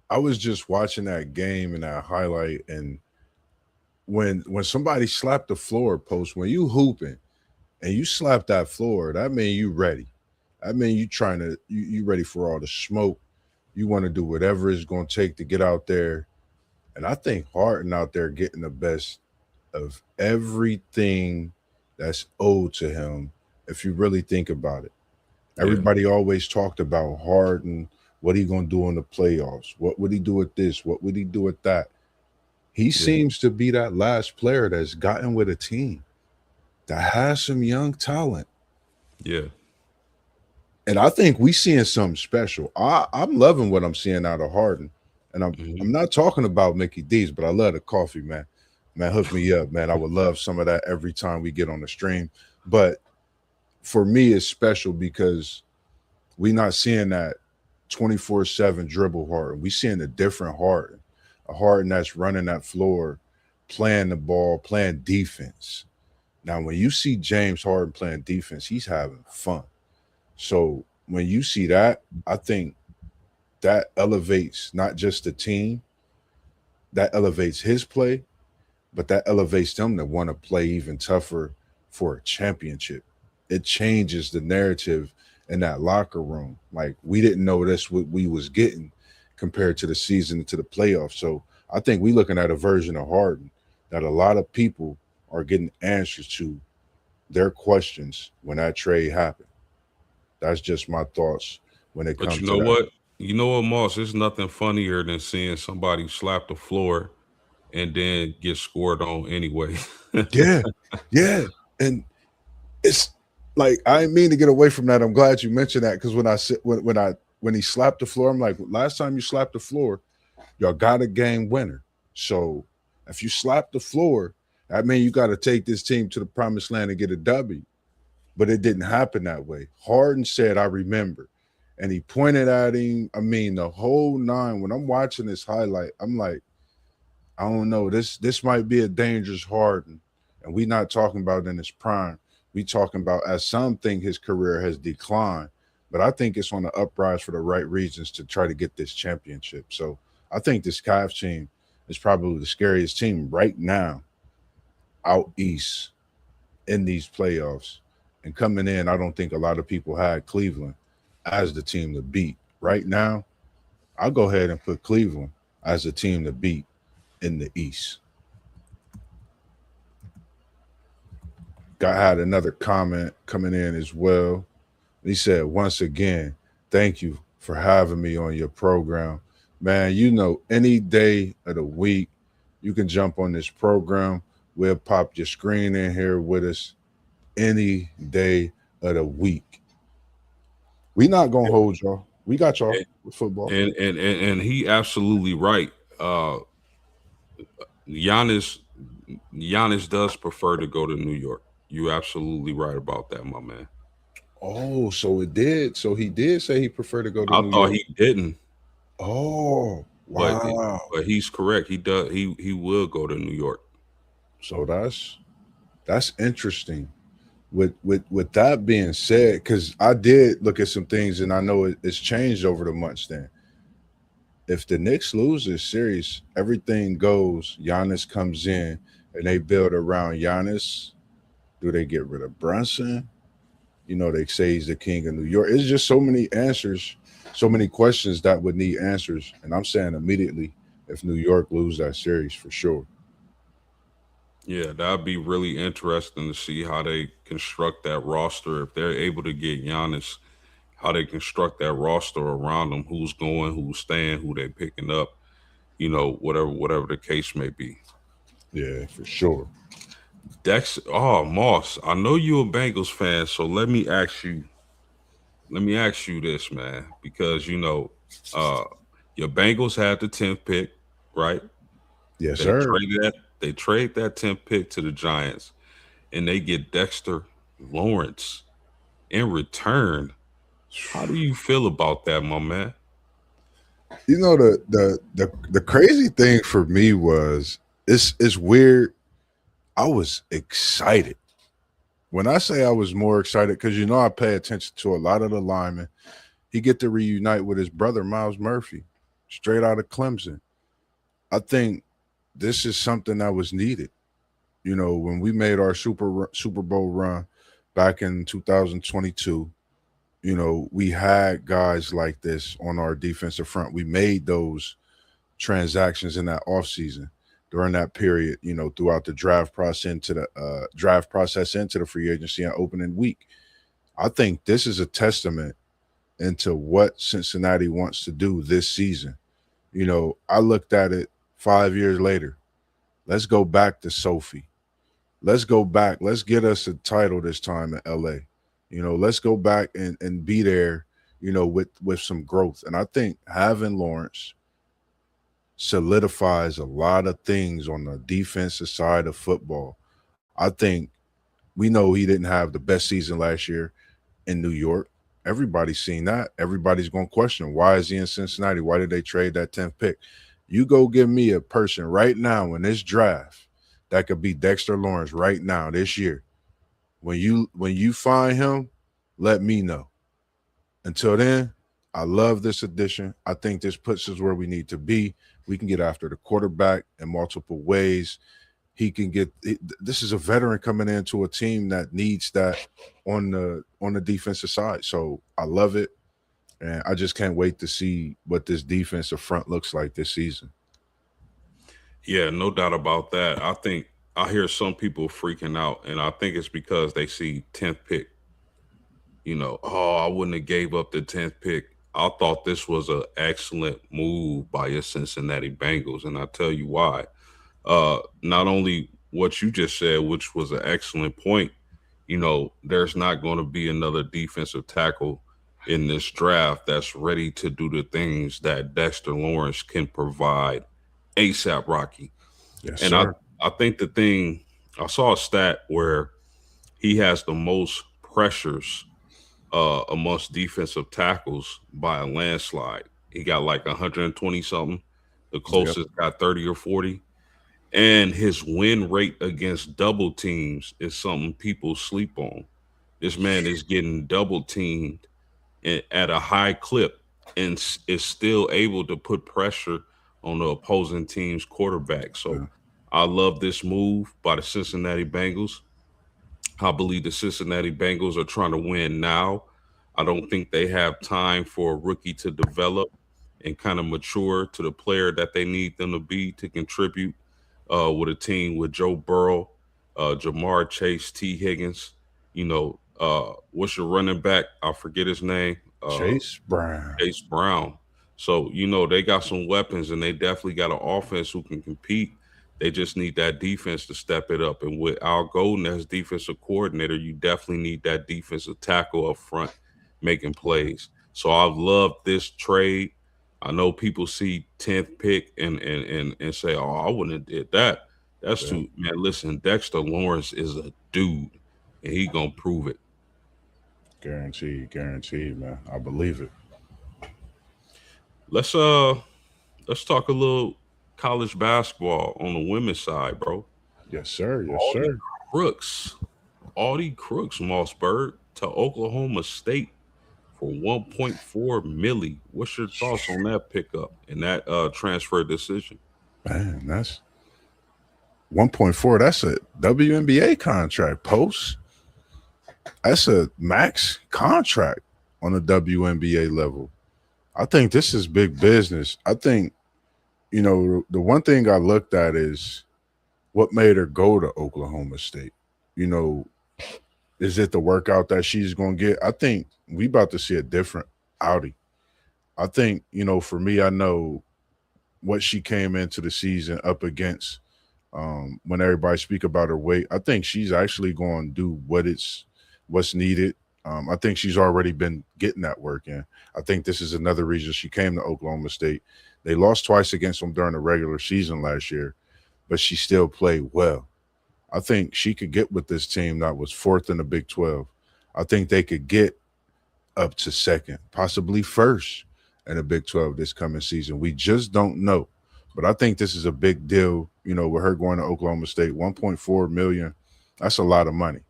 [SPEAKER 1] I was just watching that game and that highlight, and when somebody slapped the floor post, when you hooping and you slap that floor, that mean you ready. I mean you trying to you ready for all the smoke. You want to do whatever it's gonna take to get out there. And I think Harden out there getting the best of everything that's owed to him, if you really think about it.
[SPEAKER 2] Yeah,
[SPEAKER 1] Everybody always talked about Harden, what he gonna do in the playoffs, what would he do with this, what would he do with that. He
[SPEAKER 2] yeah,
[SPEAKER 1] seems to be that last player that's gotten with a team that has some young talent.
[SPEAKER 2] yeah.
[SPEAKER 1] And I think we seeing something special. I'm loving what I'm seeing out of Harden. And I'm
[SPEAKER 2] Hmm.
[SPEAKER 1] not talking about Mickey D's, but I love the coffee, man. Man, hook me up, man. I would love some of that every time we get on the stream. But for me, it's special because we not seeing that 24/7 dribble Harden. We seeing a different Harden, a Harden that's running that floor, playing the ball, playing defense. Now, when you see James Harden playing defense, he's having fun. So when you see that, I think that elevates not just the team, that elevates his play, but that elevates them to want to play even tougher for a championship. It changes the narrative in that locker room. Like we didn't know that's what we was getting compared to the season to the playoffs. So I think we looking at a version of Harden that a lot of people are getting answers to their questions when that trade happened. That's just my thoughts when it
[SPEAKER 2] But
[SPEAKER 1] comes
[SPEAKER 2] you
[SPEAKER 1] to
[SPEAKER 2] know
[SPEAKER 1] that.
[SPEAKER 2] what? You know what, Moss? There's nothing funnier than seeing somebody slap the floor and then get scored on anyway.
[SPEAKER 1] Yeah, yeah, and it's like I didn't mean to get away from that. I'm glad you mentioned that because when he slapped the floor, I'm like, last time you slapped the floor, y'all got a game winner. So if you slap the floor, that means you got to take this team to the promised land and get a W. But it didn't happen that way. Harden said, "I remember," and he pointed at him. I mean, the whole nine. When I'm watching this highlight, I'm like, I don't know. This might be a dangerous Harden, and we not talking about in his prime. We talking about as some think his career has declined, but I think it's on the uprise for the right reasons to try to get this championship. So I think this Cavs team is probably the scariest team right now out east in these playoffs. And coming in, I don't think a lot of people had Cleveland as the team to beat. Right now, I'll go ahead and put Cleveland as the team to beat in the East. Got had another comment coming in as well. He said, once again, thank you for having me on your program. Man, you know, any day of the week, you can jump on this program. We'll pop your screen in here with us any day of the week. We not gonna hold y'all. We got y'all with football.
[SPEAKER 2] And he absolutely right. Giannis Giannis does prefer to go to New York. You absolutely right about that, my man.
[SPEAKER 1] Oh, so it did. So he did say he preferred to go to
[SPEAKER 2] I
[SPEAKER 1] New
[SPEAKER 2] thought
[SPEAKER 1] York.
[SPEAKER 2] he didn't,
[SPEAKER 1] Oh,
[SPEAKER 2] but
[SPEAKER 1] wow.
[SPEAKER 2] but he's correct. He does. He will go to New York.
[SPEAKER 1] So that's interesting. With that being said, because I did look at some things and I know it's changed over the months. Then, if the Knicks lose this series, everything goes. Giannis comes in and they build around Giannis. Do they get rid of Brunson? You know, they say he's the king of New York. It's just so many answers, so many questions that would need answers. And I'm saying immediately, if New York lose that series for sure.
[SPEAKER 2] Yeah, that'd be really interesting to see how they construct that roster. If they're able to get Giannis, how they construct that roster around him, who's going, who's staying, who they picking up, whatever the case may be.
[SPEAKER 1] Yeah, for sure.
[SPEAKER 2] Moss, I know you're a Bengals fan, so let me ask you this, man, because uh your Bengals had the 10th pick, right?
[SPEAKER 1] Yes,
[SPEAKER 2] They
[SPEAKER 1] sir.
[SPEAKER 2] traded that they trade that 10th pick to the Giants and they get Dexter Lawrence in return. How do you feel about that, my man?
[SPEAKER 1] You know the crazy thing for me was it's weird. I was excited. When I say I was more excited, because you know I pay attention to a lot of the linemen. He get to reunite with his brother Miles Murphy, straight out of Clemson. I think this is something that was needed. You know, when we made our Super Bowl run back in 2022, you know, we had guys like this on our defensive front. We made those transactions in that offseason during that period, you know, throughout the draft process into the free agency and opening week. I think this is a testament into what Cincinnati wants to do this season. You know, I looked at it 5 years later. Let's go back to Sophie. Let's go back. Let's get us a title this time in LA. You know, let's go back and be there, you know, with some growth. And I think having Lawrence solidifies a lot of things on the defensive side of football. I think we know he didn't have the best season last year in New York. Everybody's seen that. Everybody's going to question why is he in Cincinnati? Why did they trade that 10th pick? You go give me a person right now in this draft that could be Dexter Lawrence right now this year. When you find him, let me know. Until then, I love this addition. I think this puts us where we need to be. We can get after the quarterback in multiple ways. This is a veteran coming into a team that needs that on the defensive side. So I love it. And I just can't wait to see what this defensive front looks like this season.
[SPEAKER 2] Yeah, no doubt about that. I think I hear some people freaking out, and I think it's because they see 10th pick. Oh, I wouldn't have gave up the 10th pick. I thought this was an excellent move by your Cincinnati Bengals, and I tell you why. Not only what you just said, which was an excellent point, there's not going to be another defensive tackle in this draft that's ready to do the things that Dexter Lawrence can provide ASAP Rocky.
[SPEAKER 1] Yes,
[SPEAKER 2] And I,
[SPEAKER 1] sir.
[SPEAKER 2] I think the thing, I saw a stat where he has the most pressures amongst defensive tackles by a landslide. He got like 120 something. The
[SPEAKER 1] Yep.
[SPEAKER 2] closest got 30 or 40. And his win rate against double teams is something people sleep on. This man is getting double teamed at a high clip and is still able to put pressure on the opposing team's quarterback. So
[SPEAKER 1] Yeah.
[SPEAKER 2] I love this move by the Cincinnati Bengals. I believe the Cincinnati Bengals are trying to win now. I don't think they have time for a rookie to develop and kind of mature to the player that they need them to be to contribute with a team with Joe Burrow, Jamar Chase, T. Higgins. What's your running back? I forget his name.
[SPEAKER 1] Chase Brown.
[SPEAKER 2] Chase Brown. So, they got some weapons and they definitely got an offense who can compete. They just need that defense to step it up. And with Al Golden as defensive coordinator, you definitely need that defensive tackle up front making plays. So I've loved this trade. I know people see 10th pick and say, oh, I wouldn't have did that. That's
[SPEAKER 1] Yeah.
[SPEAKER 2] too man. Listen, Dexter Lawrence is a dude and he gonna prove it.
[SPEAKER 1] Guaranteed, guaranteed, man. I believe it.
[SPEAKER 2] Let's uh let's talk a little college basketball on the women's side, bro.
[SPEAKER 1] Yes, sir. Yes,
[SPEAKER 2] Audi
[SPEAKER 1] sir.
[SPEAKER 2] Crooks, Audi Crooks, Mossburgh to Oklahoma State for 1.4 milli. What's your thoughts on that pickup and that transfer decision?
[SPEAKER 1] Man, that's 1.4. That's a WNBA contract. Post. That's a max contract on a WNBA level. I think this is big business. I think, the one thing I looked at is what made her go to Oklahoma State. You know, is it the workout that she's going to get? I think we about to see a different Audi. I think, for me, I know what she came into the season up against. When everybody speak about her weight, I think she's actually going to do what's needed. I think she's already been getting that work in. I think this is another reason she came to Oklahoma State. They lost twice against them during the regular season last year, but she still played well. I think she could get with this team that was fourth in the Big 12. I think they could get up to second, possibly first in the Big 12 this coming season. We just don't know. But I think this is a big deal, with her going to Oklahoma State. 1.4 million, that's a lot of money.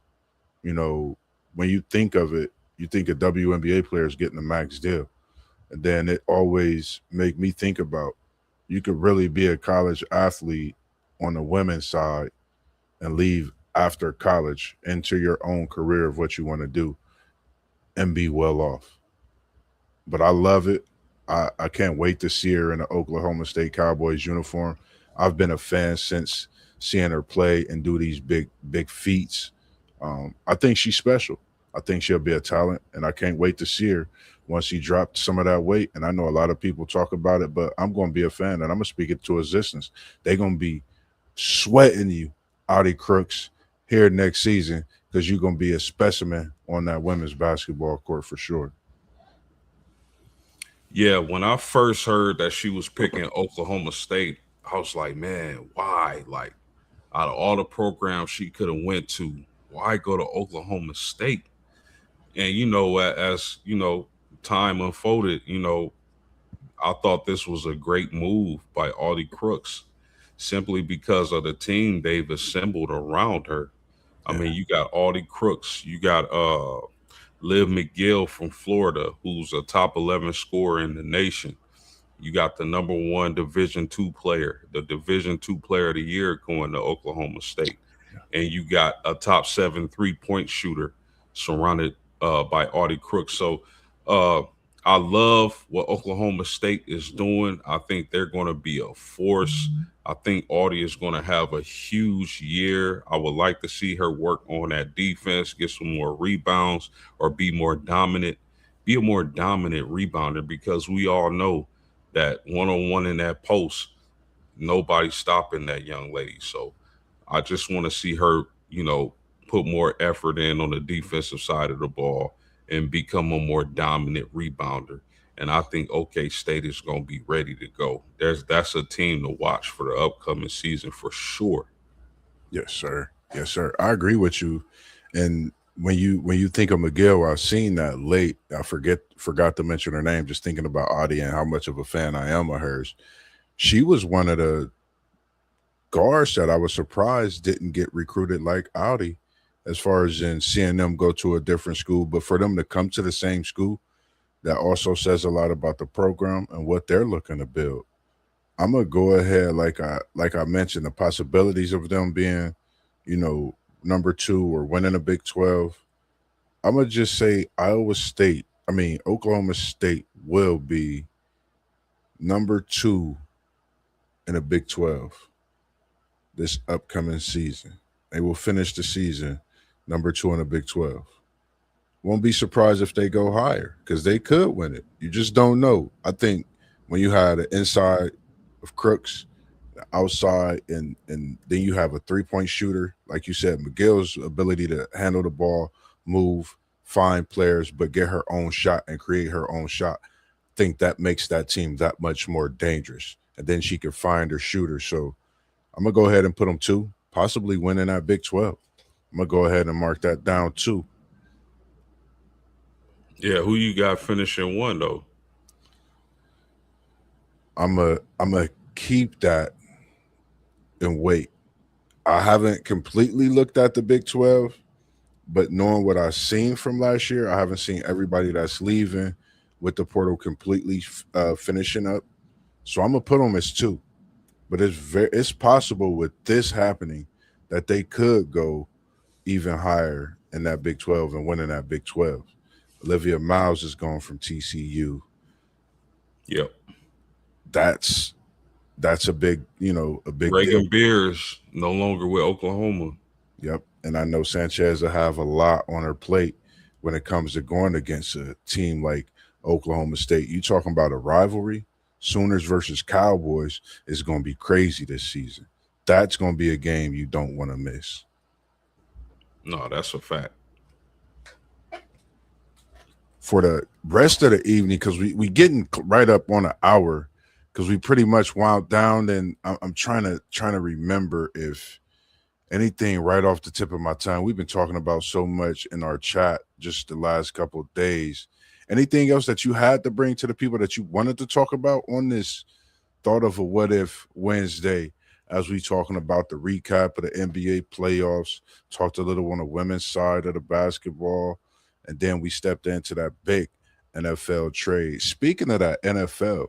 [SPEAKER 1] You know, when you think of it, you think a WNBA player is getting a max deal. And then it always make me think about you could really be a college athlete on the women's side and leave after college into your own career of what you want to do and be well off. But I love it. I can't wait to see her in the Oklahoma State Cowboys uniform. I've been a fan since seeing her play and do these big feats. I think she's special. I think she'll be a talent, and I can't wait to see her once she dropped some of that weight. And I know a lot of people talk about it, but I'm going to be a fan, and I'm going to speak it to existence. They're going to be sweating you, Audi Crooks, here next season because you're going to be a specimen on that women's basketball court for sure.
[SPEAKER 2] Yeah, when I first heard that she was picking Oklahoma State, I was like, man, why? Like, out of all the programs she could have went to, why go to Oklahoma State? And as time unfolded, I thought this was a great move by Audie Crooks, simply because of the team they've assembled around her. I
[SPEAKER 1] Yeah,
[SPEAKER 2] mean, you got Audie Crooks, you got Liv McGill from Florida, who's a top 11 scorer in the nation. You got the number one Division II player, the Division II player of the year going to Oklahoma State.
[SPEAKER 1] yeah,
[SPEAKER 2] And you got a top 7 3-point shooter surrounded by Audie Crooks. So uh, I love what Oklahoma State is doing. I think they're going to be a force. I think Audie is going to have a huge year. I would like to see her work on that defense, get some more rebounds, or be more dominant be a more dominant rebounder because we all know that one on one in that post, nobody's stopping that young lady. So I just want to see her, put more effort in on the defensive side of the ball and become a more dominant rebounder. And I think OK State is going to be ready to go. That's a team to watch for the upcoming season for sure.
[SPEAKER 1] Yes, sir. Yes, sir. I agree with you. And when you think of McGill, I've seen that late. I forgot to mention her name. Just thinking about Audie and how much of a fan I am of hers. She was one of the guards that I was surprised didn't get recruited like Audi, as far as in seeing them go to a different school. But for them to come to the same school, that also says a lot about the program and what they're looking to build. I'm gonna go ahead, like I mentioned, the possibilities of them being, you know, number two or winning a Big 12. I'm gonna just say Iowa State. I mean, Oklahoma State will be number two in a Big 12 this upcoming season. They will finish the season number two in the Big 12. Won't be surprised if they go higher because they could win it. You just don't know. I think when you had an inside of Crooks, outside, and then you have a 3-point shooter, like you said, McGill's ability to handle the ball, move, find players, but get her own shot and create her own shot. Think that makes that team that much more dangerous. And then she can find her shooter. So I'm gonna go ahead and put them two, possibly winning that Big 12. I'm gonna go ahead and mark that down too.
[SPEAKER 2] Yeah, who you got finishing one though?
[SPEAKER 1] I'm a keep that and wait. I haven't completely looked at the Big 12, but knowing what I've seen from last year, I haven't seen everybody that's leaving with the portal completely finishing up. So I'm gonna put them as two. But it's possible with this happening that they could go even higher in that Big 12 and winning that Big 12. Olivia Miles is going from TCU.
[SPEAKER 2] Yep.
[SPEAKER 1] That's that's a big, a big deal.
[SPEAKER 2] Reagan Beers no longer with Oklahoma.
[SPEAKER 1] Yep. And I know Sanchez will have a lot on her plate when it comes to going against a team like Oklahoma State. You talking about a rivalry? Sooners versus Cowboys is going to be crazy this season. That's going to be a game you don't want to miss.
[SPEAKER 2] No, that's a fact.
[SPEAKER 1] For the rest of the evening, because we getting right up on an hour, because we pretty much wound down, and I'm trying to remember if anything right off the tip of my tongue. We've been talking about so much in our chat just the last couple of days. Anything else that you had to bring to the people that you wanted to talk about on this thought of a what if Wednesday, as we talking about the recap of the NBA playoffs, talked a little on the women's side of the basketball, and then we stepped into that big NFL trade. Speaking of that NFL,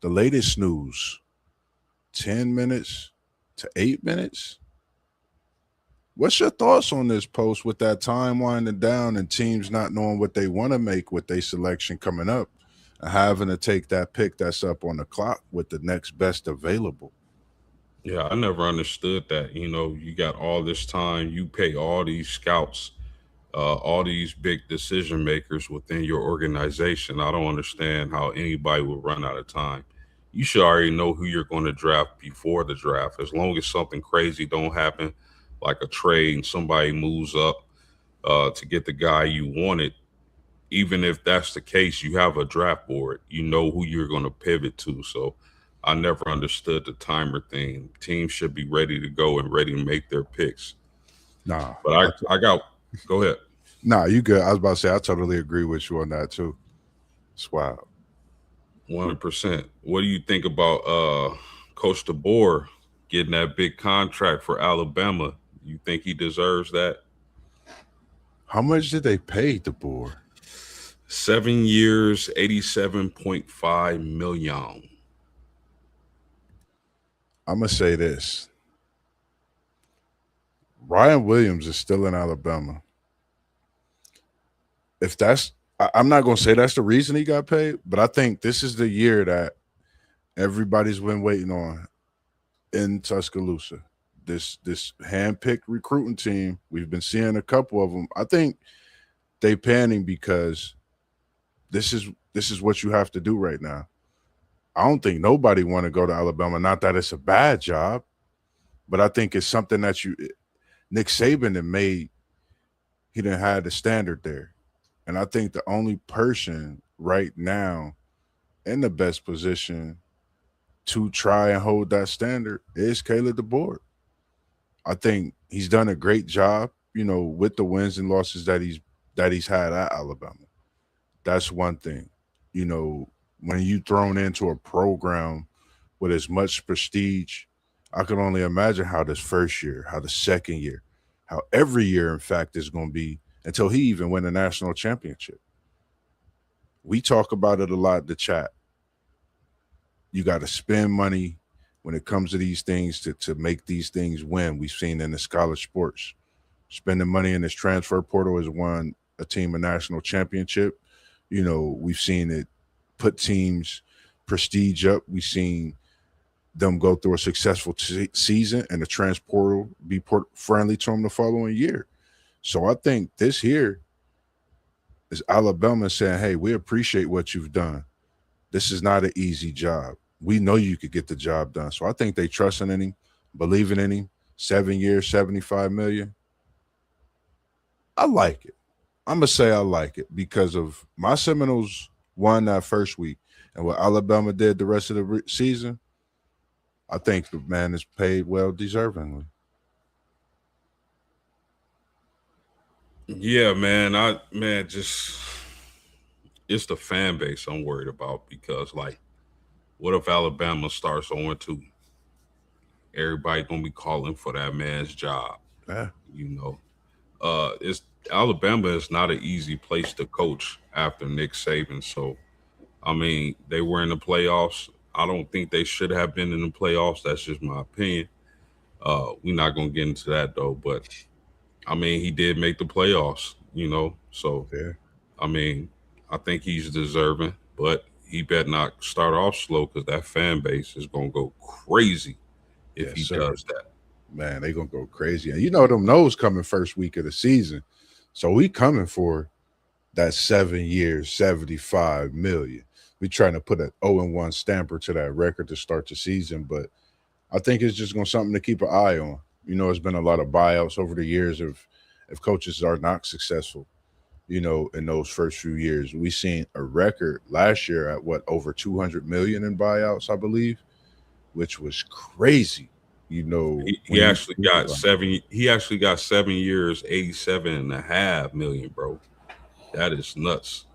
[SPEAKER 1] the latest news, 10 minutes to 8 minutes. What's your thoughts on this post with that time winding down and teams not knowing what they want to make with their selection coming up and having to take that pick that's up on the clock with the next best available?
[SPEAKER 2] Yeah, I never understood that. You got all this time, you pay all these scouts, all these big decision makers within your organization. I don't understand how anybody would run out of time. You should already know who you're going to draft before the draft. As long as something crazy don't happen, like a trade and somebody moves up to get the guy you wanted, even if that's the case, you have a draft board. You know who you're going to pivot to. So I never understood the timer thing. Teams should be ready to go and ready to make their picks.
[SPEAKER 1] Nah,
[SPEAKER 2] But I got, go ahead.
[SPEAKER 1] nah, you good. I was about to say I totally agree with you on that too. It's wild.
[SPEAKER 2] 100%. What do you think about Coach DeBoer getting that big contract for Alabama? You think he deserves that?
[SPEAKER 1] How much did they pay the board?
[SPEAKER 2] 7 years, 87.5 million.
[SPEAKER 1] I'm gonna say this: Ryan Williams is still in Alabama. If I'm not gonna say that's the reason he got paid, but I think this is the year that everybody's been waiting on in Tuscaloosa. This hand-picked recruiting team. We've been seeing a couple of them. I think they panning because this is what you have to do right now. I don't think nobody want to go to Alabama. Not that it's a bad job, but I think it's something that Nick Saban had made. He didn't have the standard there, and I think the only person right now in the best position to try and hold that standard is Caleb DeBoer. I think he's done a great job, with the wins and losses that he's had at Alabama. That's one thing. You know, when you thrown into a program with as much prestige, I can only imagine how this first year, how the second year, how every year, in fact, is going to be until he even win a national championship. We talk about it a lot in the chat. You got to spend money when it comes to these things to make these things win. We've seen in the college sports. Spending money in this transfer portal has won a team a national championship. We've seen it put teams prestige up. We've seen them go through a successful season and the transfer portal be friendly to them the following year. So I think this here is Alabama saying, hey, we appreciate what you've done. This is not an easy job. We know you could get the job done. So I think they trusting in him, believing in him. 7 years, 75 million. I like it. I'm gonna say I like it because of my Seminoles won that first week, and what Alabama did the rest of the season. I think the man is paid well, deservingly.
[SPEAKER 2] Yeah, man. Just it's the fan base I'm worried about because like, what if Alabama starts 0-2? Everybody gonna be calling for that man's job.
[SPEAKER 1] Yeah,
[SPEAKER 2] You know, it's Alabama is not an easy place to coach after Nick Saban. So I mean, they were in the playoffs. I don't think they should have been in the playoffs. That's just my opinion. We're not gonna get into that though, but I mean, he did make the playoffs. So
[SPEAKER 1] yeah,
[SPEAKER 2] I mean, I think he's deserving, but he better not start off slow because that fan base is gonna go crazy if
[SPEAKER 1] yes,
[SPEAKER 2] he
[SPEAKER 1] sir.
[SPEAKER 2] does that.
[SPEAKER 1] Man, they gonna go crazy, and them knows coming first week of the season. So we coming for that 7 years, 75 million. We trying to put an 0-1 stamper to that record to start the season, but I think it's just going to something to keep an eye on. It's been a lot of buyouts over the years if coaches are not successful. In those first few years, we seen a record last year at what over 200 million in buyouts, I believe, which was crazy.
[SPEAKER 2] He
[SPEAKER 1] When you
[SPEAKER 2] actually
[SPEAKER 1] think
[SPEAKER 2] got
[SPEAKER 1] about
[SPEAKER 2] seven. He actually got 7 years, 87.5 million, bro. That is nuts.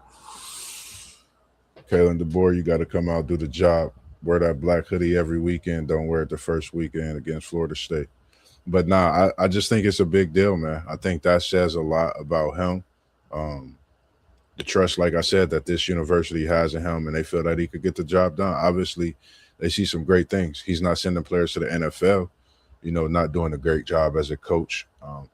[SPEAKER 1] Kalen DeBoer, you got to come out do the job. Wear that black hoodie every weekend. Don't wear it the first weekend against Florida State. But nah, I just think it's a big deal, man. I think that says a lot about him. Um, the trust, like I said, that this university has in him, and they feel that he could get the job done. Obviously, they see some great things. He's not sending players to the NFL, not doing a great job as a coach.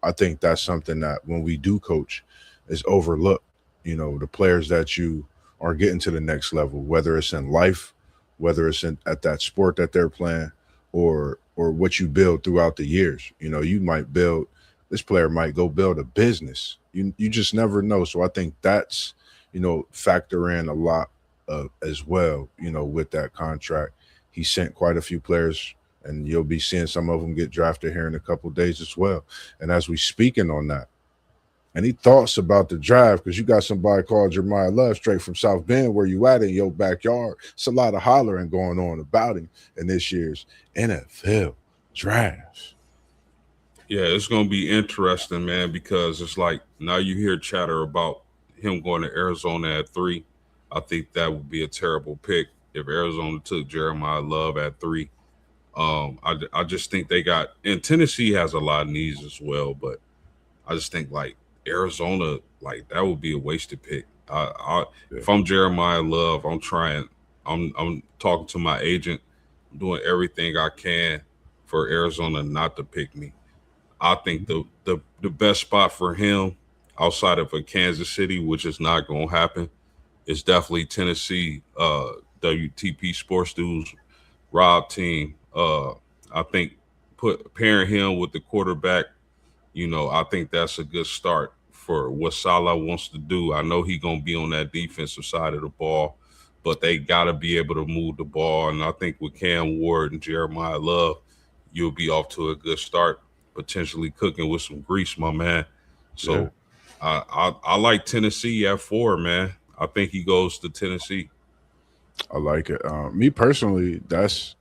[SPEAKER 1] I think that's something that when we do coach is overlooked. The players that you are getting to the next level, whether it's in life, whether it's at that sport that they're playing, or what you build throughout the years. You might build this player might go build a business. You just never know. So I think that's factor in a lot as well. With that contract, he sent quite a few players, and you'll be seeing some of them get drafted here in a couple days as well. And as we speaking on that, any thoughts about the drive? Because you got somebody called Jeremiah Love straight from South Bend, where you at in your backyard. It's a lot of hollering going on about him in this year's NFL draft.
[SPEAKER 2] Yeah, it's gonna be interesting, man, because it's like now you hear chatter about him going to Arizona at 3. I think that would be a terrible pick if Arizona took Jeremiah Love at 3. I just think they got and Tennessee has a lot of needs as well, but I just think like Arizona, like that would be a wasted pick.
[SPEAKER 1] Yeah.
[SPEAKER 2] If I'm Jeremiah Love, I'm trying. I'm talking to my agent, doing everything I can for Arizona not to pick me. I think the best spot for him outside of a Kansas City, which is not going to happen, is definitely Tennessee. WTP Sports Dudes Rob team. I think put pairing him with the quarterback. I think that's a good start for what Salah wants to do. I know he gonna be on that defensive side of the ball, but they gotta be able to move the ball. And I think with Cam Ward and Jeremiah Love, you'll be off to a good start, potentially cooking with some grease, my man.
[SPEAKER 1] Yeah,
[SPEAKER 2] So I like Tennessee at 4, man. I think he goes to Tennessee.
[SPEAKER 1] I like it. Me personally, that's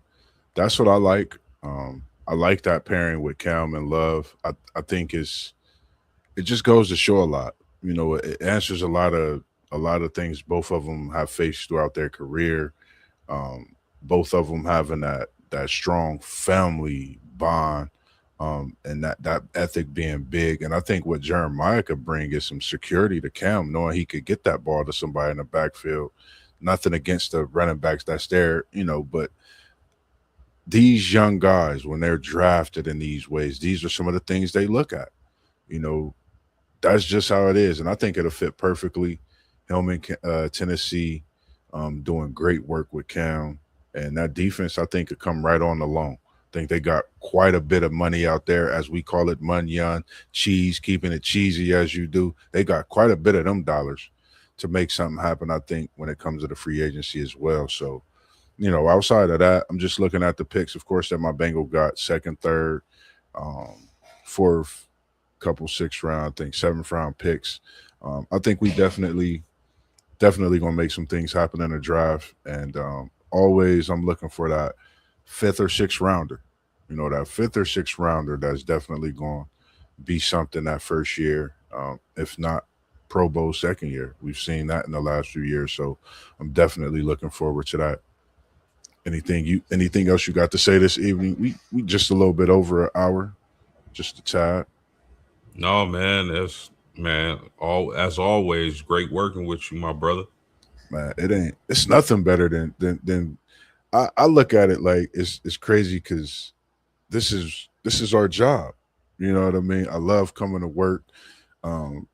[SPEAKER 1] what I like. I like that pairing with Cam and Love. I think it just goes to show a lot. You know, it answers a lot of things both of them have faced throughout their career. Both of them having that strong family bond, and that ethic being big. And I think what Jeremiah could bring is some security to Cam, knowing he could get that ball to somebody in the backfield. Nothing against the running backs that's there, but these young guys, when they're drafted in these ways, these are some of the things they look at. You know, that's just how it is, and I think it'll fit perfectly. Him in Tennessee, doing great work with Cam, and that defense I think could come right on the loan. I think they got quite a bit of money out there, as we call it, munyon, cheese, keeping it cheesy as you do. They got quite a bit of them dollars to make something happen. I think when it comes to the free agency as well. So outside of that, I'm just looking at the picks, of course, that my Bengal got second, third, um, fourth, couple sixth round, I think seventh round picks. I think we definitely gonna make some things happen in the draft, and always I'm looking for that fifth or sixth rounder. That fifth or sixth rounder that's definitely going to be something that first year, if not Pro Bowl second year. We've seen that in the last few years, so I'm definitely looking forward to that. Anything else you got to say this evening? We just a little bit over an hour, just a tad.
[SPEAKER 2] No, man, that's man. All as always, great working with you, my brother.
[SPEAKER 1] Man, it's nothing better than I look at it like it's crazy because this is our job. You know what I mean? I love coming to work. Um,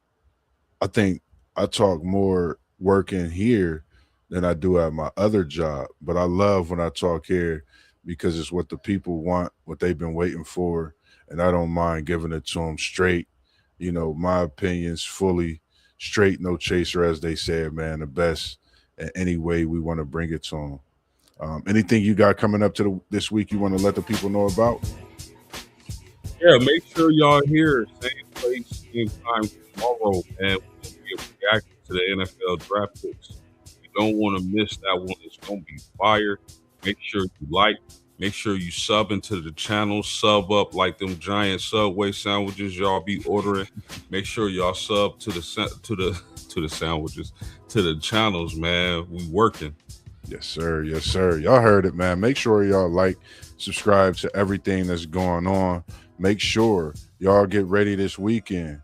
[SPEAKER 1] I think I talk more working here than I do at my other job, but I love when I talk here because it's what the people want, what they've been waiting for, and I don't mind giving it to them straight. My opinions fully straight, no chaser, as they said, man. The best in any way we want to bring it to them. Anything you got coming up to this week you want to let the people know about?
[SPEAKER 2] Yeah, make sure y'all here, same place, same time tomorrow, and we'll be reacting to the NFL draft picks. You don't want to miss that one. It's gonna be fire. Make sure you like. Make sure you sub into the channel. Sub up like them giant Subway sandwiches y'all be ordering. Make sure y'all sub to to the sandwiches, to the channels, man. We working.
[SPEAKER 1] Yes, sir. Yes, sir. Y'all heard it, man. Make sure y'all like, subscribe to everything that's going on. Make sure y'all get ready this weekend.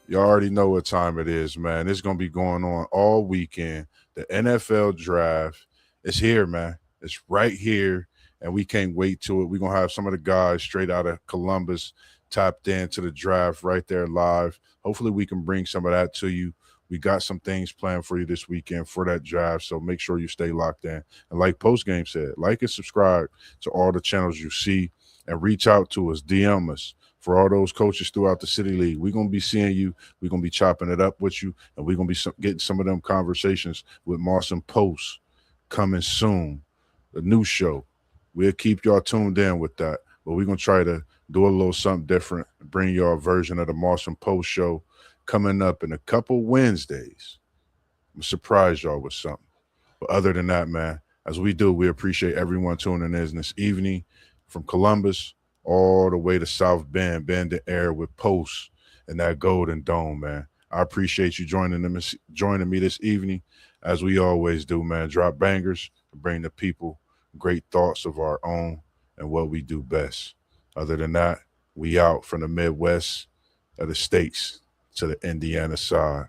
[SPEAKER 1] You already know what time it is, man. It's going to be going on all weekend. The NFL draft is here, man. It's right here, and we can't wait to it. We're going to have some of the guys straight out of Columbus tapped into the draft right there live. Hopefully, we can bring some of that to you. We got some things planned for you this weekend for that draft, so make sure you stay locked in. And like Postgame said, like and subscribe to all the channels you see, and reach out to us, DM us. For all those coaches throughout the City League, we're going to be seeing you. We're going to be chopping it up with you, and we're going to be getting some of them conversations with Moss and Post coming soon. The new show. We'll keep y'all tuned in with that, but we're going to try to do a little something different, bring y'all a version of the Moss and Post show coming up in a couple Wednesdays. I'm going to surprise y'all with something. But other than that, man, as we do, we appreciate everyone tuning in this evening from Columbus all the way to South Bend, Bend the Air with Post and that Golden Dome, man. I appreciate you joining me this evening, as we always do, man. Drop bangers and bring the people great thoughts of our own and what we do best. Other than that, we out from the Midwest of the states to the Indiana side.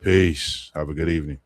[SPEAKER 1] Peace. Have a good evening.